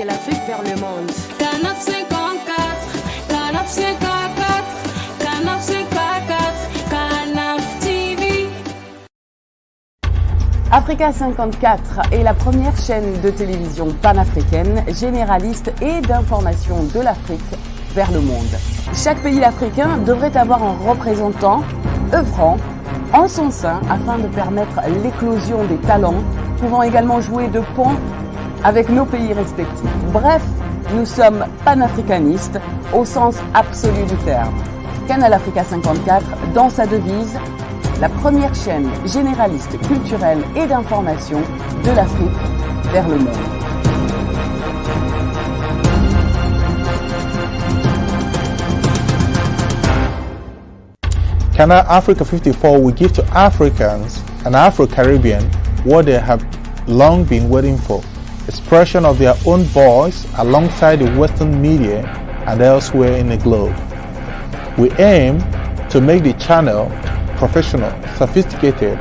l'Afrique vers le monde. Canap 54, Canap 54, Canap 54, Canap TV. Africa 54 est la première chaîne de télévision panafricaine, généraliste et d'information de l'Afrique vers le monde. Chaque pays africain devrait avoir un représentant œuvrant en son sein afin de permettre l'éclosion des talents, pouvant également jouer de pont avec nos pays respectifs. Bref, nous sommes panafricanistes au sens absolu du terme. Canal Africa 54, dans sa devise, la première chaîne généraliste, culturelle et d'information de l'Afrique vers le monde. Canal Africa 54 will give to Africans and Afro-Caribbean what they have long been waiting for, expression of their own voice alongside the Western media and elsewhere in the globe. We aim to make the channel professional, sophisticated,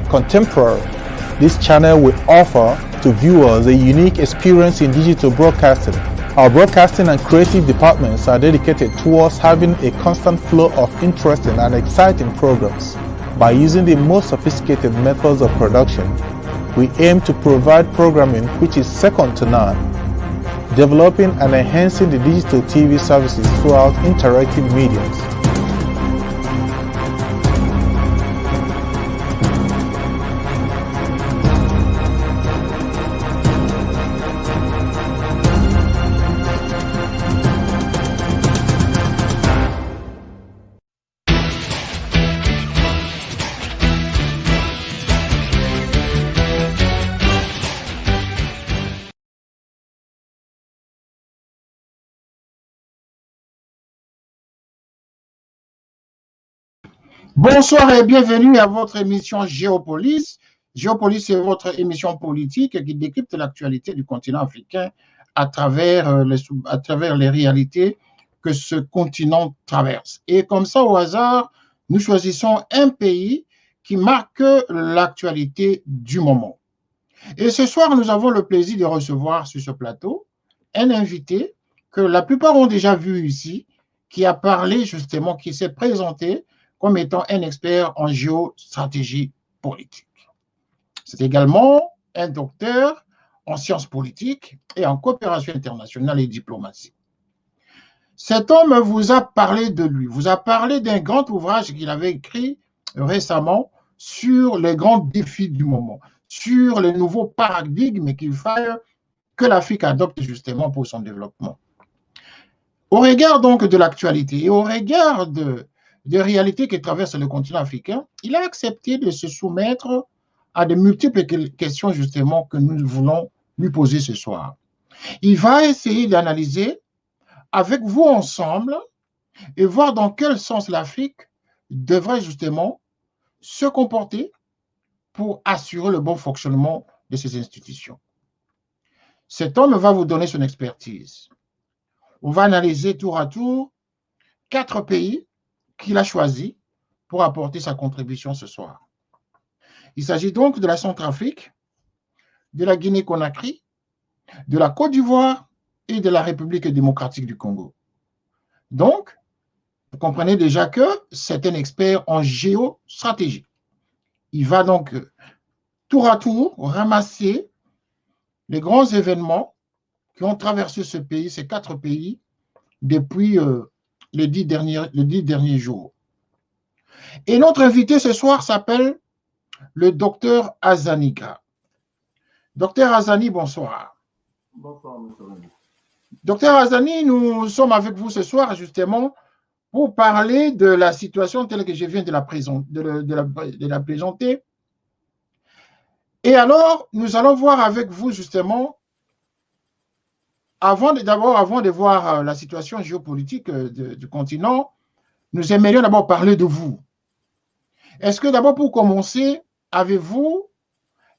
contemporary. This channel will offer to viewers a unique experience in digital broadcasting. Our broadcasting and creative departments are dedicated towards having a constant flow of interesting and exciting programs. By using the most sophisticated methods of production, we aim to provide programming which is second to none, developing and enhancing the digital TV services throughout interactive mediums. Bonsoir et bienvenue à votre émission Géopolis. Géopolis, c'est votre émission politique qui décrypte l'actualité du continent africain à travers les réalités que ce continent traverse. Et comme ça, au hasard, nous choisissons un pays qui marque l'actualité du moment. Et ce soir, nous avons le plaisir de recevoir sur ce plateau un invité que la plupart ont déjà vu ici, qui a parlé justement, qui s'est présenté comme étant un expert en géostratégie politique. C'est également un docteur en sciences politiques et en coopération internationale et diplomatie. Cet homme vous a parlé de lui, vous a parlé d'un grand ouvrage qu'il avait écrit récemment sur les grands défis du moment, sur les nouveaux paradigmes qu'il faille que l'Afrique adopte justement pour son développement. Au regard donc de l'actualité et au regard de réalités qui traversent le continent africain, il a accepté de se soumettre à de multiples questions justement que nous voulons lui poser ce soir. Il va essayer d'analyser avec vous ensemble et voir dans quel sens l'Afrique devrait justement se comporter pour assurer le bon fonctionnement de ces institutions. Cet homme va vous donner son expertise. On va analyser tour à tour 4 pays qu'il a choisi pour apporter sa contribution ce soir. Il s'agit donc de la Centrafrique, de la Guinée-Conakry, de la Côte d'Ivoire et de la République démocratique du Congo. Donc, vous comprenez déjà que c'est un expert en géostratégie. Il va donc tour à tour ramasser les grands événements qui ont traversé ce pays, ces 4 pays, depuis les 10 derniers jours. Et notre invité ce soir s'appelle le docteur Azanika. Docteur Azani, bonsoir. Bonsoir, M. René. Docteur Azani, nous sommes avec vous ce soir justement pour parler de la situation telle que je viens de la présenter. Et alors, nous allons voir avec vous justement, avant de voir la situation géopolitique du continent, nous aimerions d'abord parler de vous. Est-ce que d'abord, pour commencer, avez-vous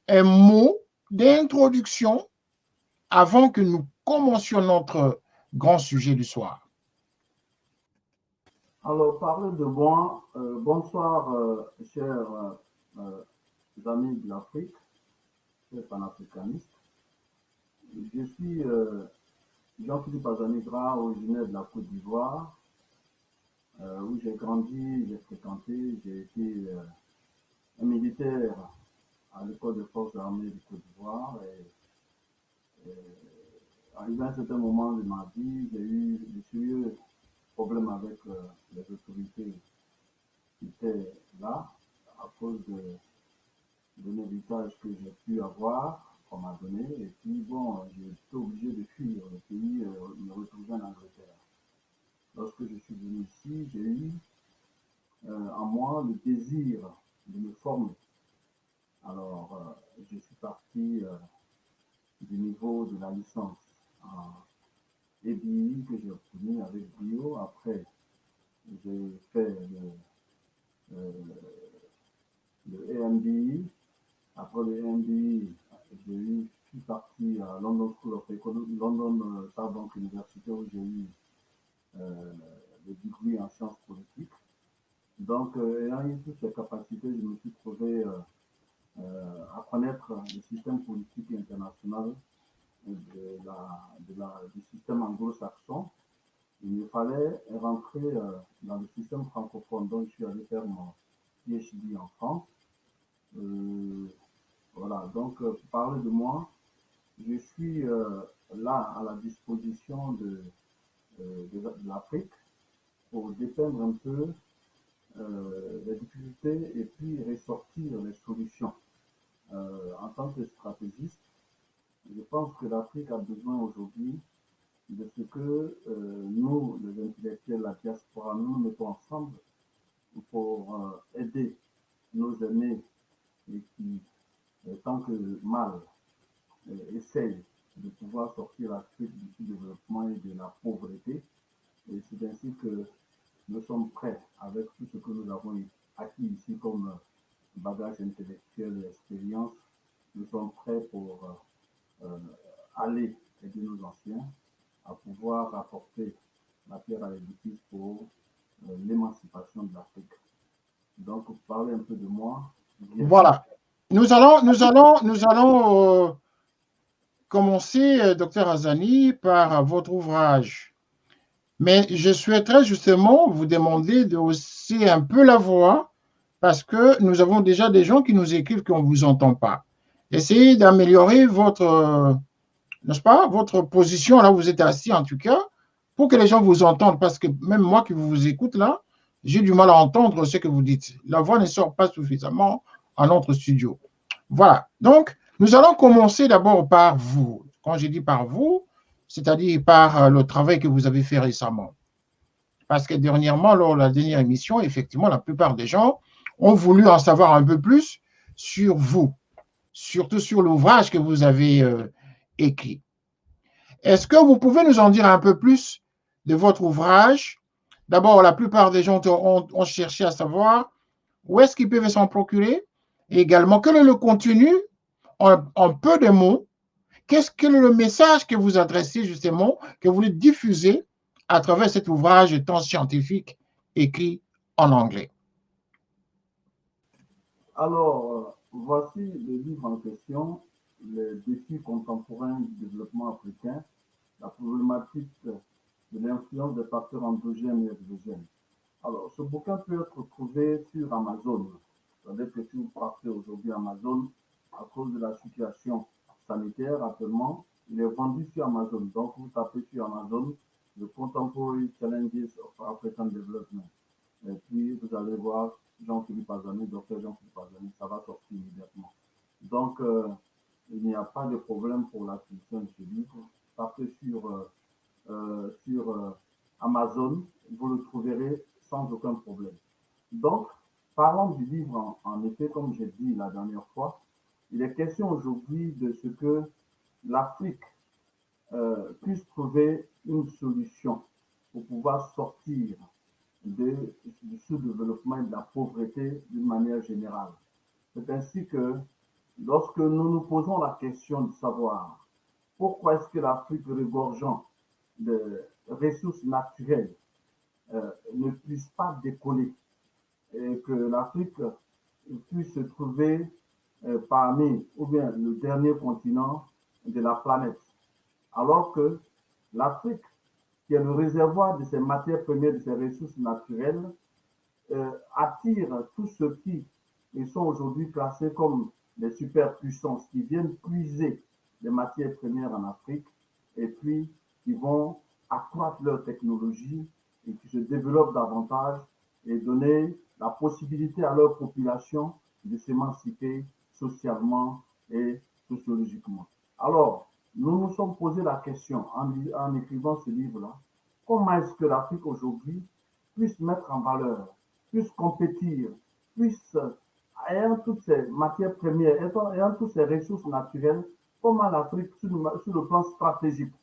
un mot d'introduction avant que nous commencions notre grand sujet du soir? Alors, parlez de moi. Bonsoir, chers amis de l'Afrique, chers panafricanistes. Je suis Jean-Philippe Azanigra, originaire de la Côte d'Ivoire, où j'ai grandi, j'ai fréquenté, j'ai été un militaire à l'école des forces armées de Côte d'Ivoire. Et arrivé à un certain moment de ma vie, j'ai eu de sérieux problèmes avec les autorités qui étaient là à cause de l'héritage que j'ai pu avoir, qu'on m'a donné. Et puis, bon, j'ai été obligé de fuir le pays, me retrouver en Angleterre. Lorsque je suis venu ici, j'ai eu en moi le désir de me former. Alors, je suis parti du niveau de la licence en EBI que j'ai obtenu avec bio. Après, j'ai fait le EMBI. Après le EMBI, je suis parti à London School of Economics, London Southampton University, où j'ai eu le degré en sciences politiques. Donc, ayant eu toutes ces capacités, je me suis trouvé à connaître le système politique international du système anglo-saxon. Il me fallait rentrer dans le système francophone, donc je suis allé faire mon PhD en France. Voilà, donc pour parler de moi, je suis là à la disposition de l'Afrique pour dépeindre un peu les difficultés et puis ressortir les solutions. En tant que stratégiste, je pense que l'Afrique a besoin aujourd'hui de ce que nous, les intellectuels, la diaspora, nous mettons ensemble pour aider nos aînés et qui, tant que mal, essayent de pouvoir sortir l'Afrique du sous-développement et de la pauvreté. Et c'est ainsi que nous sommes prêts, avec tout ce que nous avons acquis ici comme bagage intellectuel et expérience, nous sommes prêts pour aller aider nos anciens à pouvoir apporter la pierre à l'édifice pour l'émancipation de l'Afrique. Donc, pour parler un peu de moi. Voilà. Nous allons commencer, docteur Azani, par votre ouvrage. Mais je souhaiterais justement vous demander de hausser un peu la voix parce que nous avons déjà des gens qui nous écrivent qu'on ne vous entend pas. Essayez d'améliorer votre, n'est-ce pas, votre position là où vous êtes assis en tout cas, pour que les gens vous entendent, parce que même moi qui vous écoute là, j'ai du mal à entendre ce que vous dites. La voix ne sort pas suffisamment en notre studio. Voilà. Donc, nous allons commencer d'abord par vous. Quand je dis par vous, c'est-à-dire par le travail que vous avez fait récemment. Parce que dernièrement, lors de la dernière émission, effectivement, la plupart des gens ont voulu en savoir un peu plus sur vous, surtout sur l'ouvrage que vous avez écrit. Est-ce que vous pouvez nous en dire un peu plus de votre ouvrage? D'abord, la plupart des gens ont cherché à savoir où est-ce qu'ils peuvent s'en procurer et également quel est le contenu en peu de mots. Quel est le message que vous adressez justement, que vous voulez diffuser à travers cet ouvrage tant scientifique écrit en anglais? Alors, voici le livre en question, les défis contemporains du développement africain, la problématique de l'influence des facteurs endogènes et exogènes. Alors, ce bouquin peut être trouvé sur Amazon. C'est-à-dire que si vous partez aujourd'hui Amazon, à cause de la situation sanitaire actuellement, il est vendu sur Amazon. Donc, vous tapez sur Amazon The Contemporary Challenges of African Development. Et puis, vous allez voir Jean-Philippe Azani, docteur Jean-Philippe Azani, ça va sortir immédiatement. Donc, il n'y a pas de problème pour l'acquisition de ce livre. Tapez sur Amazon, vous le trouverez sans aucun problème. Donc, parlons du livre en effet, comme j'ai dit la dernière fois, il est question aujourd'hui de ce que l'Afrique puisse trouver une solution pour pouvoir sortir du sous-développement et de la pauvreté d'une manière générale. C'est ainsi que lorsque nous nous posons la question de savoir pourquoi est-ce que l'Afrique regorgeant de ressources naturelles ne puisse pas décoller et que l'Afrique puisse se trouver parmi, ou bien le dernier continent de la planète. alors que l'Afrique, qui est le réservoir de ces matières premières, de ces ressources naturelles, attire tous ceux qui sont aujourd'hui classés comme des superpuissances, qui viennent puiser les matières premières en Afrique et puis qui vont accroître leur technologie et qui se développent davantage et donner la possibilité à leur population de s'émanciper socialement et sociologiquement. Alors, nous nous sommes posé la question en écrivant ce livre-là, comment est-ce que l'Afrique aujourd'hui puisse mettre en valeur, puisse compétir, puisse, ayant toutes ces matières premières, ayant toutes ces ressources naturelles, comment l'Afrique, sur le plan stratégique,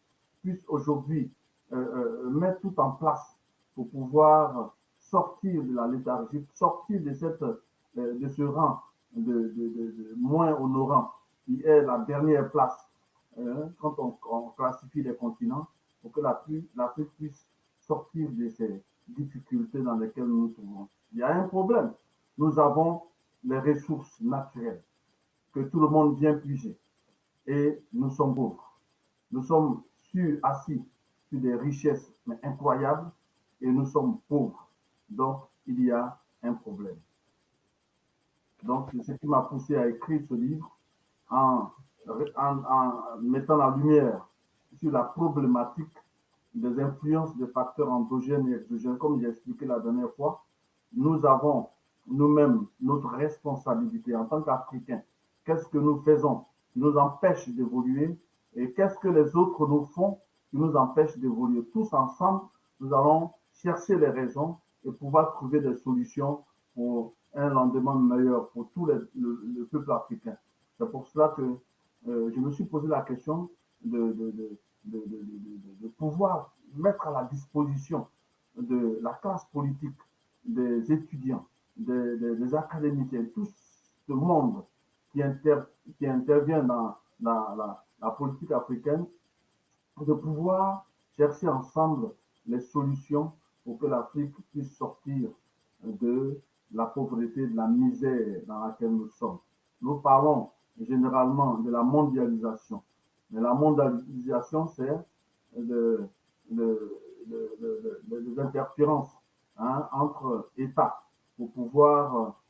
puisse aujourd'hui mettre tout en place pour pouvoir sortir de la léthargie, sortir de ce rang de moins honorant qui est la dernière place quand on classifie les continents, pour que l'Afrique puisse sortir de ces difficultés dans lesquelles nous nous trouvons. Il y a un problème. Nous avons les ressources naturelles que tout le monde vient puiser et nous sommes pauvres. Nous sommes assis sur des richesses mais incroyables et nous sommes pauvres. Donc, il y a un problème. Donc, c'est ce qui m'a poussé à écrire ce livre en mettant la lumière sur la problématique des influences des facteurs endogènes et exogènes. Comme j'ai expliqué la dernière fois, nous avons nous-mêmes notre responsabilité en tant qu'Africains. Qu'est-ce que nous faisons qui nous empêche d'évoluer et qu'est-ce que les autres nous font qui nous empêche d'évoluer. Tous ensemble, nous allons chercher les raisons et pouvoir trouver des solutions pour un lendemain meilleur pour tout le peuple africain. C'est pour cela que je me suis posé la question de pouvoir mettre à la disposition de la classe politique, des étudiants, des académiciens, tout ce monde qui intervient dans la politique africaine, de pouvoir chercher ensemble les solutions pour que l'Afrique puisse sortir de la pauvreté, de la misère dans laquelle nous sommes. Nous parlons généralement de la mondialisation. Mais la mondialisation, c'est des interférences entre États pour pouvoir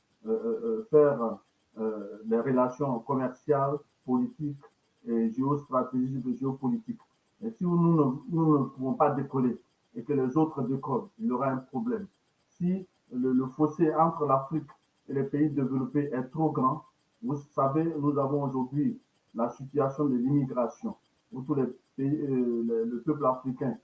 faire des relations commerciales, politiques, et géostratégiques et géopolitiques. Et si nous ne pouvons pas décoller et que les autres décollent, il y aura un problème. Si le fossé entre l'Afrique et les pays développés est trop grand, vous savez, nous avons aujourd'hui la situation de l'immigration, où tous les pays, le peuple africain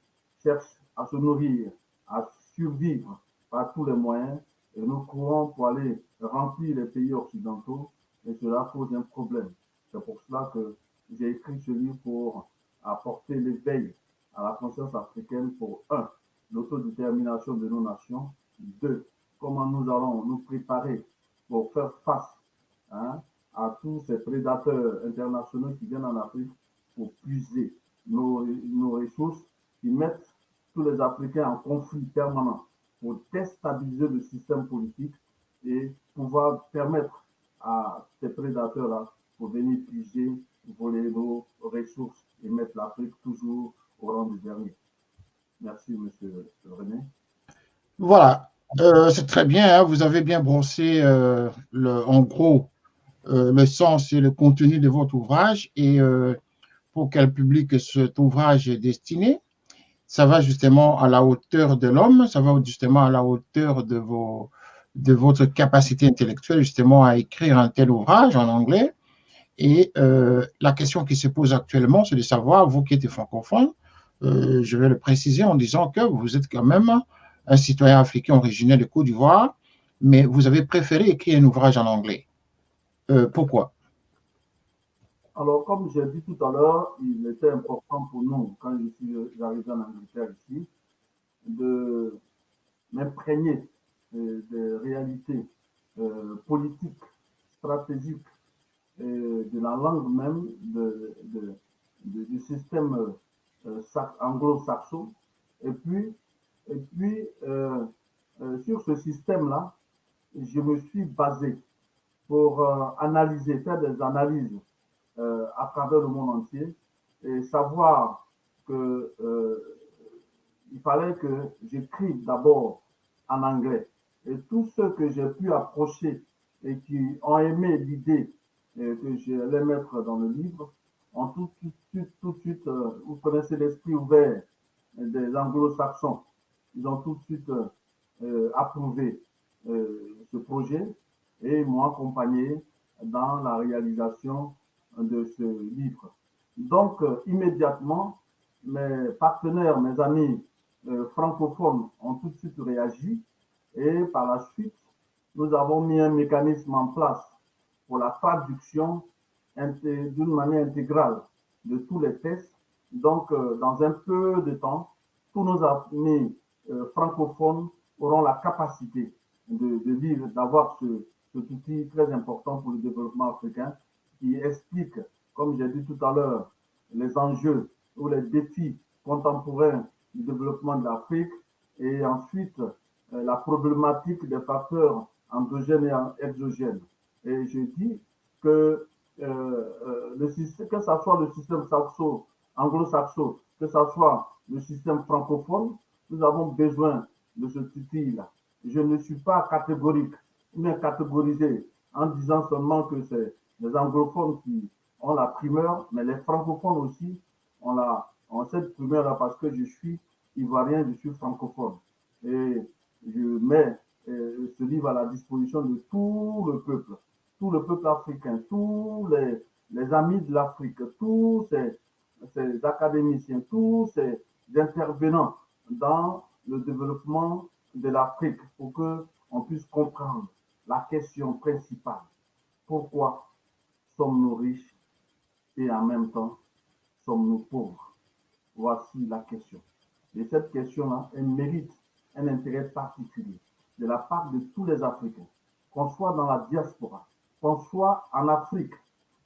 cherche à se nourrir, à survivre par tous les moyens, et nous courons pour aller remplir les pays occidentaux, et cela pose un problème. C'est pour cela que j'ai écrit ce livre pour apporter l'éveil à la conscience africaine pour, un, l'autodétermination de nos nations, deux, comment nous allons nous préparer pour faire face à tous ces prédateurs internationaux qui viennent en Afrique pour puiser nos ressources, qui mettent tous les Africains en conflit permanent pour déstabiliser le système politique et pouvoir permettre à ces prédateurs-là pour venir puiser, voler nos ressources et mettre l'Afrique toujours au rang du dernier. Merci, monsieur René. Voilà, c'est très bien, hein, vous avez bien brossé en gros le sens et le contenu de votre ouvrage et pour quel public cet ouvrage est destiné. Ça va justement à la hauteur de l'homme, ça va justement à la hauteur de votre capacité intellectuelle justement à écrire un tel ouvrage en anglais. Et la question qui se pose actuellement, c'est de savoir, vous qui êtes francophone, je vais le préciser en disant que vous êtes quand même un citoyen africain originaire de Côte d'Ivoire, mais vous avez préféré écrire un ouvrage en anglais. Pourquoi? Alors, comme j'ai dit tout à l'heure, il était important pour nous, quand je suis arrivé en Angleterre ici, de m'imprégner des réalités politiques, stratégiques, et de la langue même du système anglo-saxon. Et puis sur ce système-là, je me suis basé pour faire des analyses à travers le monde entier et savoir que il fallait que j'écrive d'abord en anglais. Et tous ceux que j'ai pu approcher et qui ont aimé l'idée que j'allais mettre dans le livre, ont tout de suite, vous connaissez l'esprit ouvert des anglo-saxons, ils ont tout de suite approuvé ce projet et m'ont accompagné dans la réalisation de ce livre. Donc, immédiatement, mes partenaires, mes amis francophones ont tout de suite réagi et par la suite, nous avons mis un mécanisme en place pour la traduction d'une manière intégrale de tous les textes. Donc, dans un peu de temps, tous nos amis francophones auront la capacité de lire, d'avoir cet outil très important pour le développement africain qui explique, comme j'ai dit tout à l'heure, les enjeux ou les défis contemporains du développement de l'Afrique et ensuite la problématique des facteurs endogènes et exogènes. Et je dis que que ce soit le système anglo-saxon, que ce soit le système francophone, nous avons besoin de ce outil-là. Je ne suis pas catégorique, mais catégorisé en disant seulement que c'est les anglophones qui ont la primeur, mais les francophones aussi ont cette primeur-là parce que je suis ivoirien, je suis francophone. Et je mets ce livre à la disposition de tout le peuple africain, tous les amis de l'Afrique, tous ces académiciens, tous ces intervenants dans le développement de l'Afrique pour qu'on puisse comprendre la question principale. Pourquoi sommes-nous riches et en même temps sommes-nous pauvres? Voici la question. Et cette question-là, elle mérite un intérêt particulier de la part de tous les Africains, qu'on soit dans la diaspora, qu'on soit en Afrique,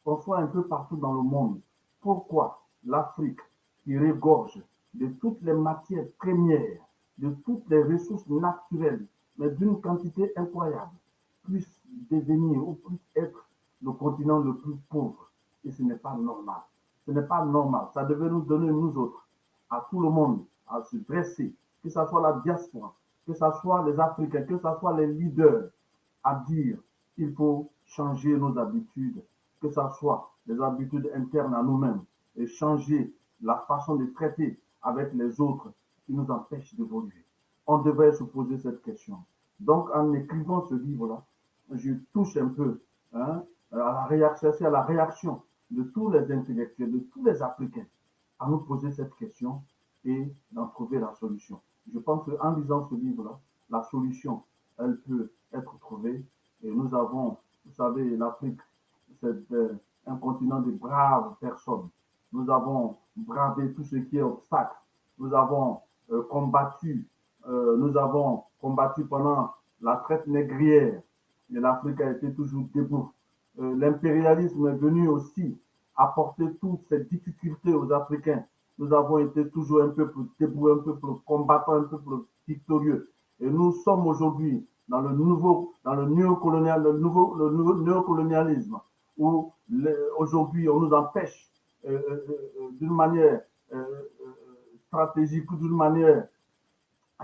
qu'on soit un peu partout dans le monde. Pourquoi l'Afrique, qui regorge de toutes les matières premières, de toutes les ressources naturelles, mais d'une quantité incroyable, puisse devenir ou puisse être le continent le plus pauvre? Et ce n'est pas normal. Ce n'est pas normal. Ça devait nous donner, nous autres, à tout le monde, à se dresser, que ce soit la diaspora, que ce soit les Africains, que ce soit les leaders, à dire qu'il faut changer nos habitudes, que ce soit les habitudes internes à nous-mêmes, et changer la façon de traiter avec les autres qui nous empêchent d'évoluer. On devrait se poser cette question. Donc, en écrivant ce livre-là, je touche un peu à la réaction de tous les intellectuels, de tous les Africains, à nous poser cette question et d'en trouver la solution. Je pense qu'en lisant ce livre-là, la solution, elle peut être trouvée. Et nous avons, vous savez, l'Afrique, c'est un continent de braves personnes. Nous avons bravé tout ce qui est obstacle. Nous avons combattu pendant la traite négrière. Et l'Afrique a été toujours debout. L'impérialisme est venu aussi apporter toutes ces difficultés aux Africains. Nous avons été toujours un peuple debout, un peuple combattant, un peuple victorieux. Et nous sommes aujourd'hui dans le néocolonialisme, où aujourd'hui on nous empêche d'une manière stratégique ou d'une manière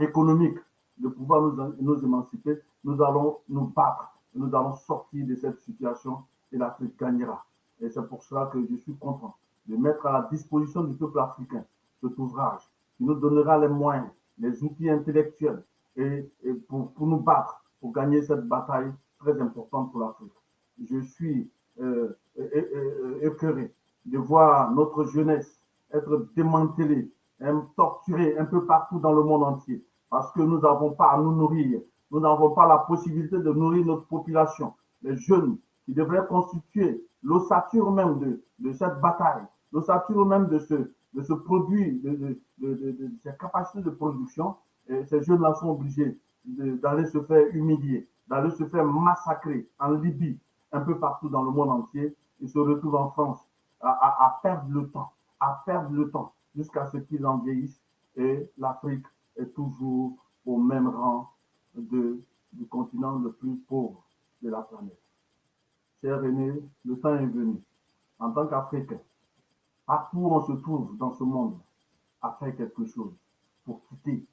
économique de pouvoir nous émanciper. Nous allons nous battre, nous allons sortir de cette situation et l'Afrique gagnera. Et c'est pour cela que je suis content de mettre à la disposition du peuple africain cet ouvrage qui nous donnera les moyens, les outils intellectuels et pour nous battre, pour gagner cette bataille très importante pour l'Afrique. Je suis écœuré de voir notre jeunesse être démantelée, torturée un peu partout dans le monde entier parce que nous n'avons pas à nous nourrir, nous n'avons pas la possibilité de nourrir notre population. Les jeunes qui devraient constituer l'ossature même de cette bataille, l'ossature même de ce produit, de ces capacités de production, et ces jeunes-là sont obligés d'aller se faire humilier, d'aller se faire massacrer en Libye, un peu partout dans le monde entier. Ils se retrouvent en France à perdre le temps, jusqu'à ce qu'ils en vieillissent. Et l'Afrique est toujours au même rang du continent le plus pauvre de la planète. Cher René, le temps est venu. En tant qu'Africain, partout où on se trouve dans ce monde, à faire quelque chose pour quitter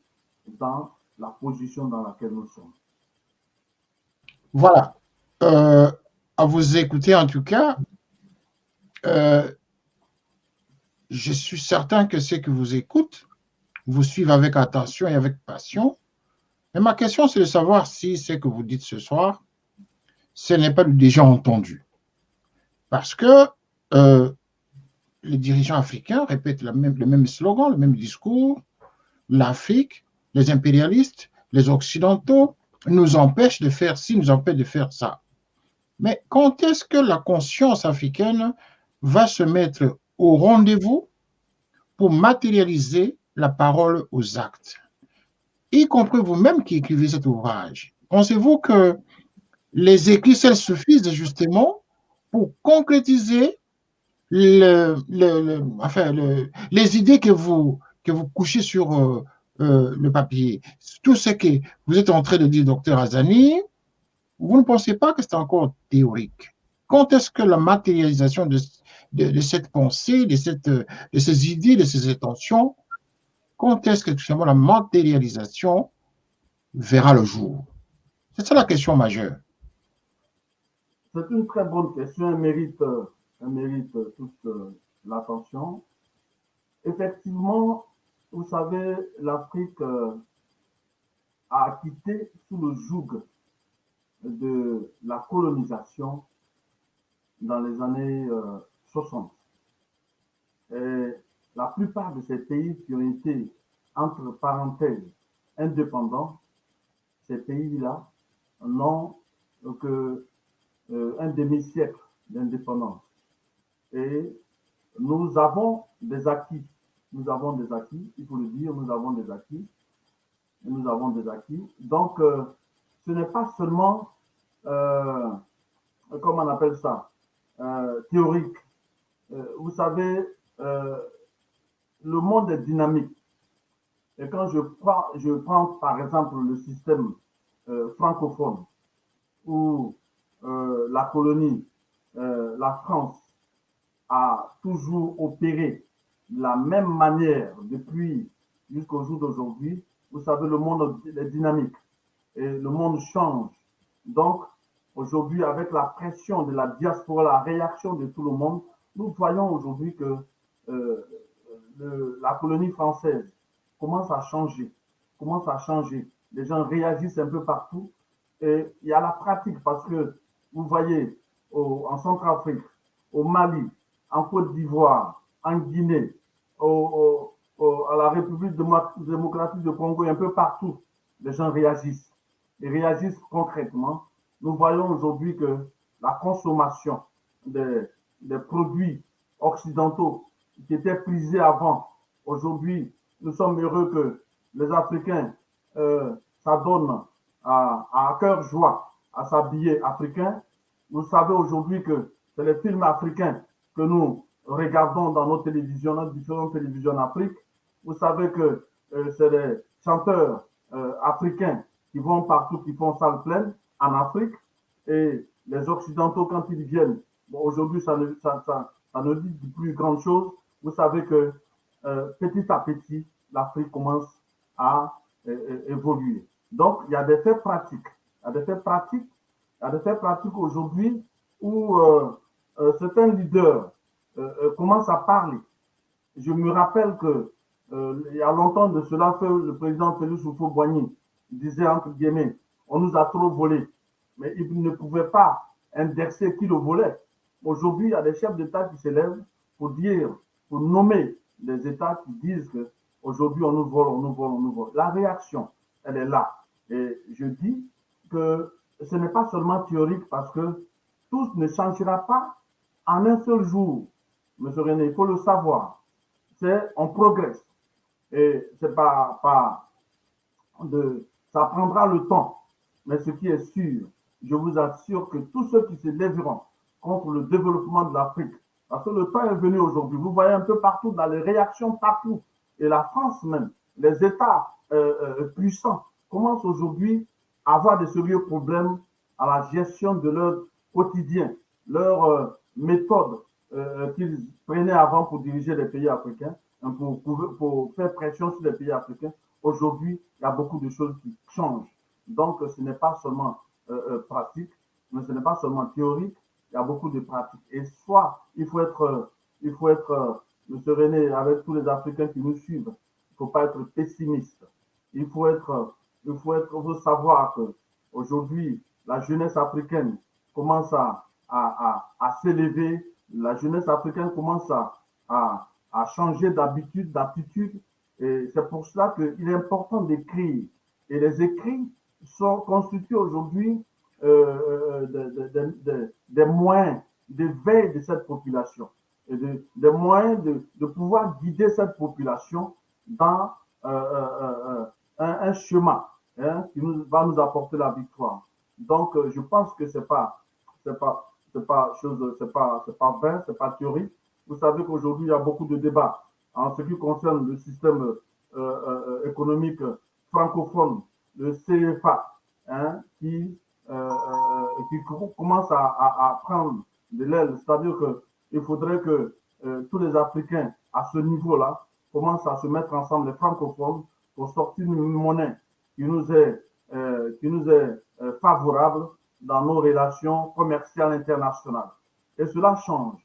dans la position dans laquelle nous sommes. Voilà. À vous écouter, en tout cas, je suis certain que ceux qui vous écoutent vous suivent avec attention et avec passion. Mais ma question, c'est de savoir si ce que vous dites ce soir, ce n'est pas déjà entendu. Parce que les dirigeants africains répètent le même slogan, le même discours. L'Afrique, les impérialistes, les Occidentaux nous empêchent de faire ci, nous empêchent de faire ça. Mais quand est-ce que la conscience africaine va se mettre au rendez-vous pour matérialiser la parole aux actes? Y compris vous-même qui écrivez cet ouvrage. Pensez-vous que les écrits, seuls suffisent justement pour concrétiser les idées que vous couchez sur le papier? Tout ce que vous êtes en train de dire, docteur Azani, vous ne pensez pas que c'est encore théorique? Quand est-ce que la matérialisation de cette pensée, de ces idées, de ces intentions, quand est-ce que tout simplement la matérialisation verra le jour? C'est ça la question majeure. C'est une très bonne question, elle mérite toute l'attention. Effectivement, vous savez, l'Afrique a quitté sous le joug de la colonisation dans les années 60. Et la plupart de ces pays qui ont été, entre parenthèses, indépendants, ces pays-là n'ont que un demi-siècle d'indépendance. Et nous avons des acquis. Nous avons des acquis, il faut le dire, nous avons des acquis. Nous avons des acquis. Donc, ce n'est pas seulement, comment on appelle ça, théorique. Vous savez, le monde est dynamique. Et quand je prends par exemple le système francophone, où la colonie, la France, a toujours opéré de la même manière depuis jusqu'au jour d'aujourd'hui. Vous savez, le monde est dynamique et le monde change. Donc, aujourd'hui, avec la pression de la diaspora, la réaction de tout le monde, nous voyons aujourd'hui que la colonie française commence à changer. Les gens réagissent un peu partout. Et il y a la pratique parce que vous voyez en Centrafrique, au Mali, en Côte d'Ivoire, en Guinée, à la République démocratique du Congo et un peu partout, les gens réagissent. Ils réagissent concrètement. Nous voyons aujourd'hui que la consommation des produits occidentaux qui étaient prisés avant, aujourd'hui, nous sommes heureux que les Africains s'adonnent à cœur joie à s'habiller africain. Vous savez aujourd'hui que c'est les films africains que nous regardons dans nos télévisions, dans différentes télévisions en Afrique. Vous savez que c'est les chanteurs africains qui vont partout, qui font salle pleine en Afrique. Et les Occidentaux, quand ils viennent, bon, aujourd'hui, ça ne dit plus grand chose. Vous savez que petit à petit, l'Afrique commence à évoluer. Donc, il y a des faits pratiques. Il y a des faits pratiques aujourd'hui où certains leaders commencent à parler. Je me rappelle que il y a longtemps de cela, le président Félix Houphouët-Boigny disait entre guillemets, on nous a trop volé, mais il ne pouvait pas indexer qui le volait. Aujourd'hui, il y a des chefs d'État qui s'élèvent pour dire, pour nommer les États qui disent que aujourd'hui on nous vole. La réaction, elle est là. Et je dis que ce n'est pas seulement théorique parce que tout ne changera pas en un seul jour. Monsieur René, il faut le savoir. On progresse. Et c'est pas ça prendra le temps. Mais ce qui est sûr, je vous assure que tous ceux qui se lèveront contre le développement de l'Afrique, parce que le temps est venu aujourd'hui, vous voyez un peu partout, dans les réactions partout, et la France même, les États puissants commencent aujourd'hui à avoir de sérieux problèmes à la gestion de leur quotidien, leur méthode qu'ils prenaient avant pour diriger les pays africains, hein, pour faire pression sur les pays africains, aujourd'hui, il y a beaucoup de choses qui changent. Donc, ce n'est pas seulement pratique, mais ce n'est pas seulement théorique, il y a beaucoup de pratiques. Et soit, il faut être, M. René, avec tous les Africains qui nous suivent, il ne faut pas être pessimiste. Il faut savoir qu'aujourd'hui, la jeunesse africaine commence à s'élever, la jeunesse africaine commence à changer d'habitude, d'attitude. Et c'est pour cela qu'il est important d'écrire. Et les écrits constituent aujourd'hui des moyens d'éveil de cette population et des moyens de pouvoir guider cette population dans un chemin, hein, qui va nous apporter la victoire. Donc, je pense que c'est pas vain, c'est pas théorique. Vous savez qu'aujourd'hui, il y a beaucoup de débats en ce qui concerne le système économique francophone, le CFA, hein, qui commence à prendre de l'aile. C'est-à-dire qu'il faudrait que tous les Africains à ce niveau-là commencent à se mettre ensemble, les francophones, pour sortir une monnaie qui nous est favorable dans nos relations commerciales internationales. Et cela change.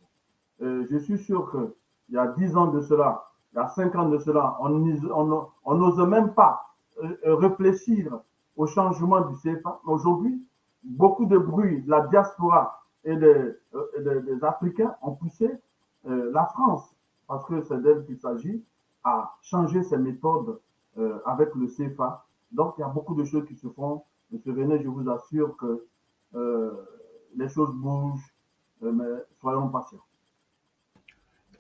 Je suis sûr qu'il y a 10 ans de cela, il y a 5 ans de cela, on n'ose même pas réfléchir au changement du CFA. Aujourd'hui, beaucoup de bruit de la diaspora et des Africains ont poussé la France, parce que c'est d'elle qu'il s'agit, à changer ses méthodes avec le CFA. Donc, il y a beaucoup de choses qui se font. Monsieur René, je vous assure que les choses bougent, mais soyons patients.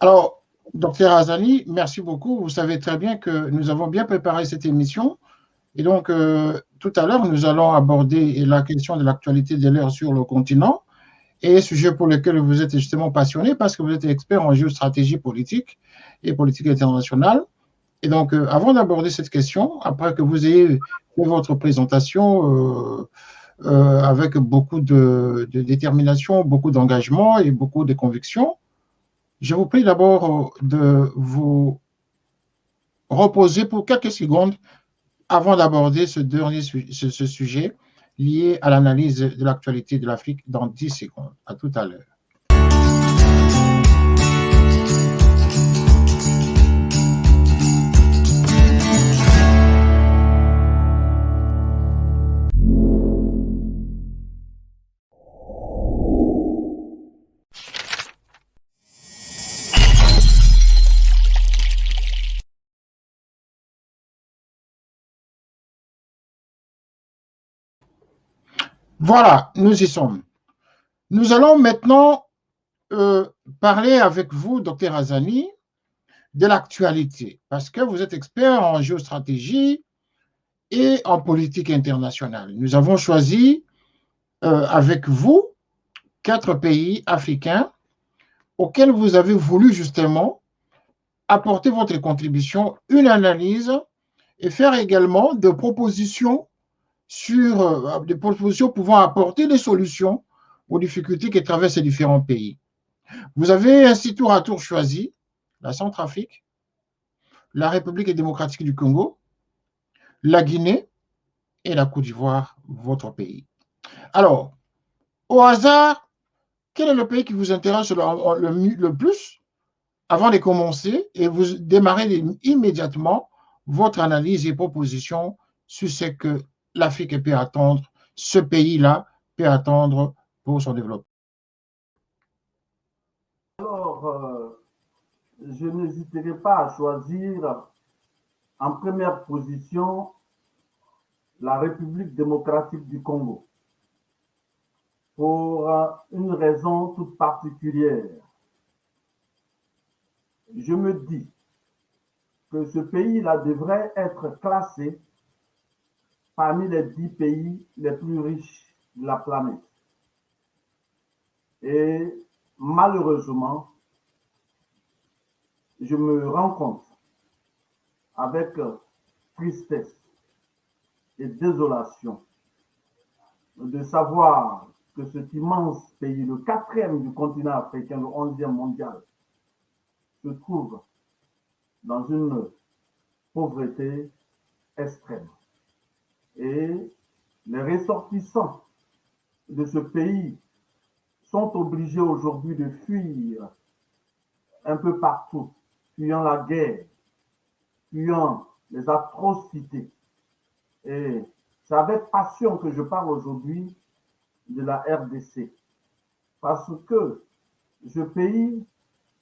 Alors, docteur Azali, merci beaucoup. Vous savez très bien que nous avons bien préparé cette émission. Et donc, tout à l'heure, nous allons aborder la question de l'actualité de l'heure sur le continent, et sujet pour lequel vous êtes justement passionné parce que vous êtes expert en géostratégie politique et politique internationale. Et donc, avant d'aborder cette question, après que vous ayez fait votre présentation avec beaucoup de détermination, beaucoup d'engagement et beaucoup de conviction, je vous prie d'abord de vous reposer pour quelques secondes avant d'aborder ce sujet lié à l'analyse de l'actualité de l'Afrique dans 10 secondes. À tout à l'heure. Voilà, nous y sommes. Nous allons maintenant parler avec vous, docteur Azali, de l'actualité, parce que vous êtes expert en géostratégie et en politique internationale. Nous avons choisi avec vous 4 pays africains auxquels vous avez voulu justement apporter votre contribution, une analyse et faire également des propositions des propositions pouvant apporter des solutions aux difficultés que traversent ces différents pays. Vous avez ainsi tour à tour choisi la Centrafrique, la République démocratique du Congo, la Guinée et la Côte d'Ivoire, votre pays. Alors, au hasard, quel est le pays qui vous intéresse le plus avant de commencer et vous démarrez immédiatement votre analyse et proposition sur ce que l'Afrique peut attendre, ce pays-là peut attendre pour son développement? Alors, je n'hésiterai pas à choisir en première position la République démocratique du Congo pour une raison toute particulière. Je me dis que ce pays-là devrait être classé parmi les 10 pays les plus riches de la planète. Et malheureusement, je me rends compte avec tristesse et désolation de savoir que cet immense pays, le 4e du continent africain, le 11e mondial, se trouve dans une pauvreté extrême. Et les ressortissants de ce pays sont obligés aujourd'hui de fuir un peu partout, fuyant la guerre, fuyant les atrocités. Et c'est avec passion que je parle aujourd'hui de la RDC, parce que ce pays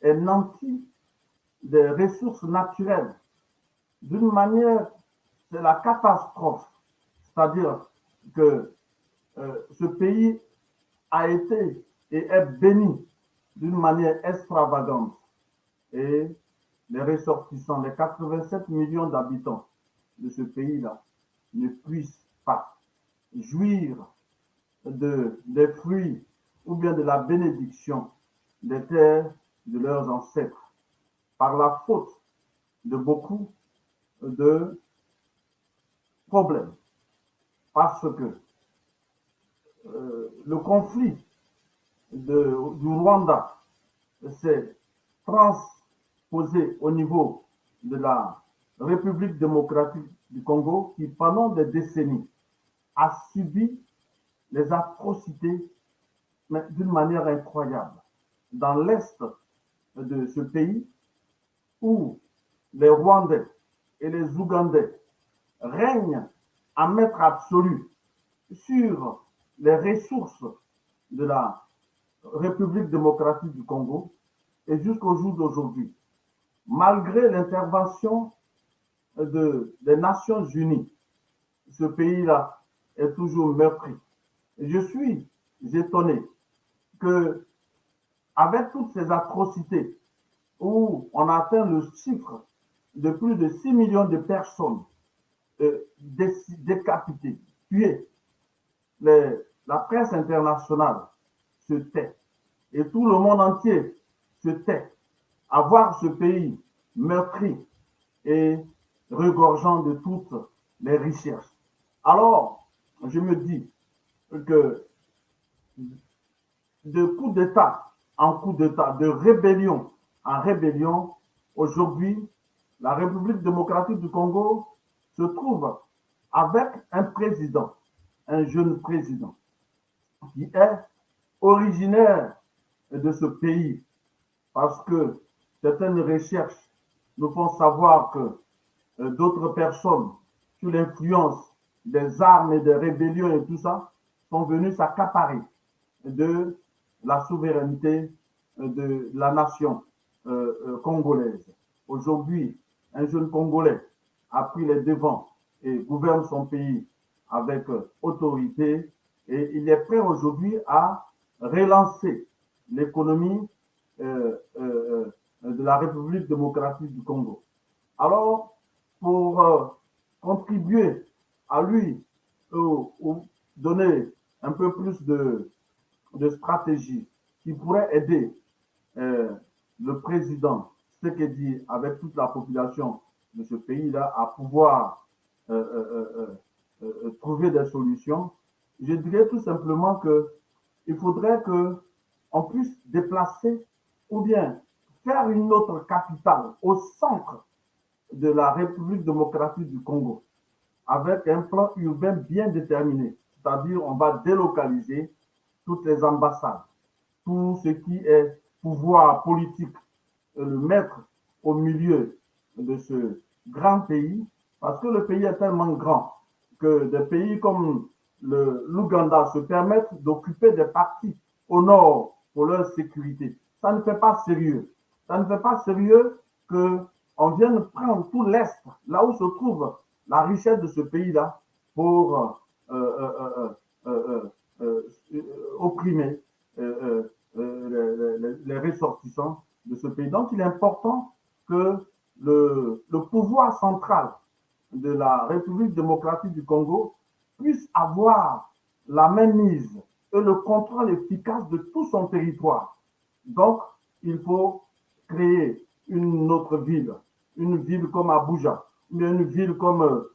est nanti des ressources naturelles. D'une manière, c'est la catastrophe. C'est-à-dire que ce pays a été et est béni d'une manière extravagante. Et les ressortissants, les 87 millions d'habitants de ce pays-là, ne puissent pas jouir des fruits ou bien de la bénédiction des terres de leurs ancêtres par la faute de beaucoup de problèmes. Parce que le conflit du Rwanda s'est transposé au niveau de la République démocratique du Congo qui, pendant des décennies, a subi les atrocités d'une manière incroyable. Dans l'est de ce pays, où les Rwandais et les Ougandais règnent en maître absolu sur les ressources de la République démocratique du Congo, et jusqu'au jour d'aujourd'hui, malgré l'intervention des Nations Unies, ce pays-là est toujours meurtri. Je suis étonné que, avec toutes ces atrocités, où on atteint le chiffre de plus de 6 millions de personnes décapitées, tuées, la presse internationale se tait et tout le monde entier se tait à voir ce pays meurtri et regorgeant de toutes les richesses. Alors, je me dis que de coup d'État en coup d'État, de rébellion en rébellion, aujourd'hui, la République démocratique du Congo se trouve avec un président, un jeune président, qui est originaire de ce pays, parce que certaines recherches nous font savoir que d'autres personnes, sous l'influence des armes et des rébellions et tout ça, sont venus s'accaparer de la souveraineté de la nation congolaise. Aujourd'hui, un jeune Congolais a pris les devants et gouverne son pays avec autorité, et il est prêt aujourd'hui à relancer l'économie de la République démocratique du Congo. Alors, pour contribuer à lui ou donner un peu plus de stratégie qui pourrait aider le président Tshisekedi avec toute la population de ce pays-là à pouvoir trouver des solutions, je dirais tout simplement qu'il faudrait qu'on puisse déplacer ou bien faire une autre capitale au centre de la République démocratique du Congo avec un plan urbain bien déterminé. C'est-à-dire on va délocaliser toutes les ambassades, tout ce qui est pouvoir politique, le mettre au milieu de ce grand pays, parce que le pays est tellement grand que des pays comme l'Ouganda se permettent d'occuper des parties au nord pour leur sécurité. Ça ne fait pas sérieux. Ça ne fait pas sérieux qu'on vienne prendre tout l'Est, là où se trouve la richesse de ce pays-là, pour opprimer les ressortissants de ce pays. Donc, il est important que le pouvoir central de la République démocratique du Congo puisse avoir la mainmise et le contrôle efficace de tout son territoire. Donc, il faut créer une autre ville comme Abuja, une ville comme,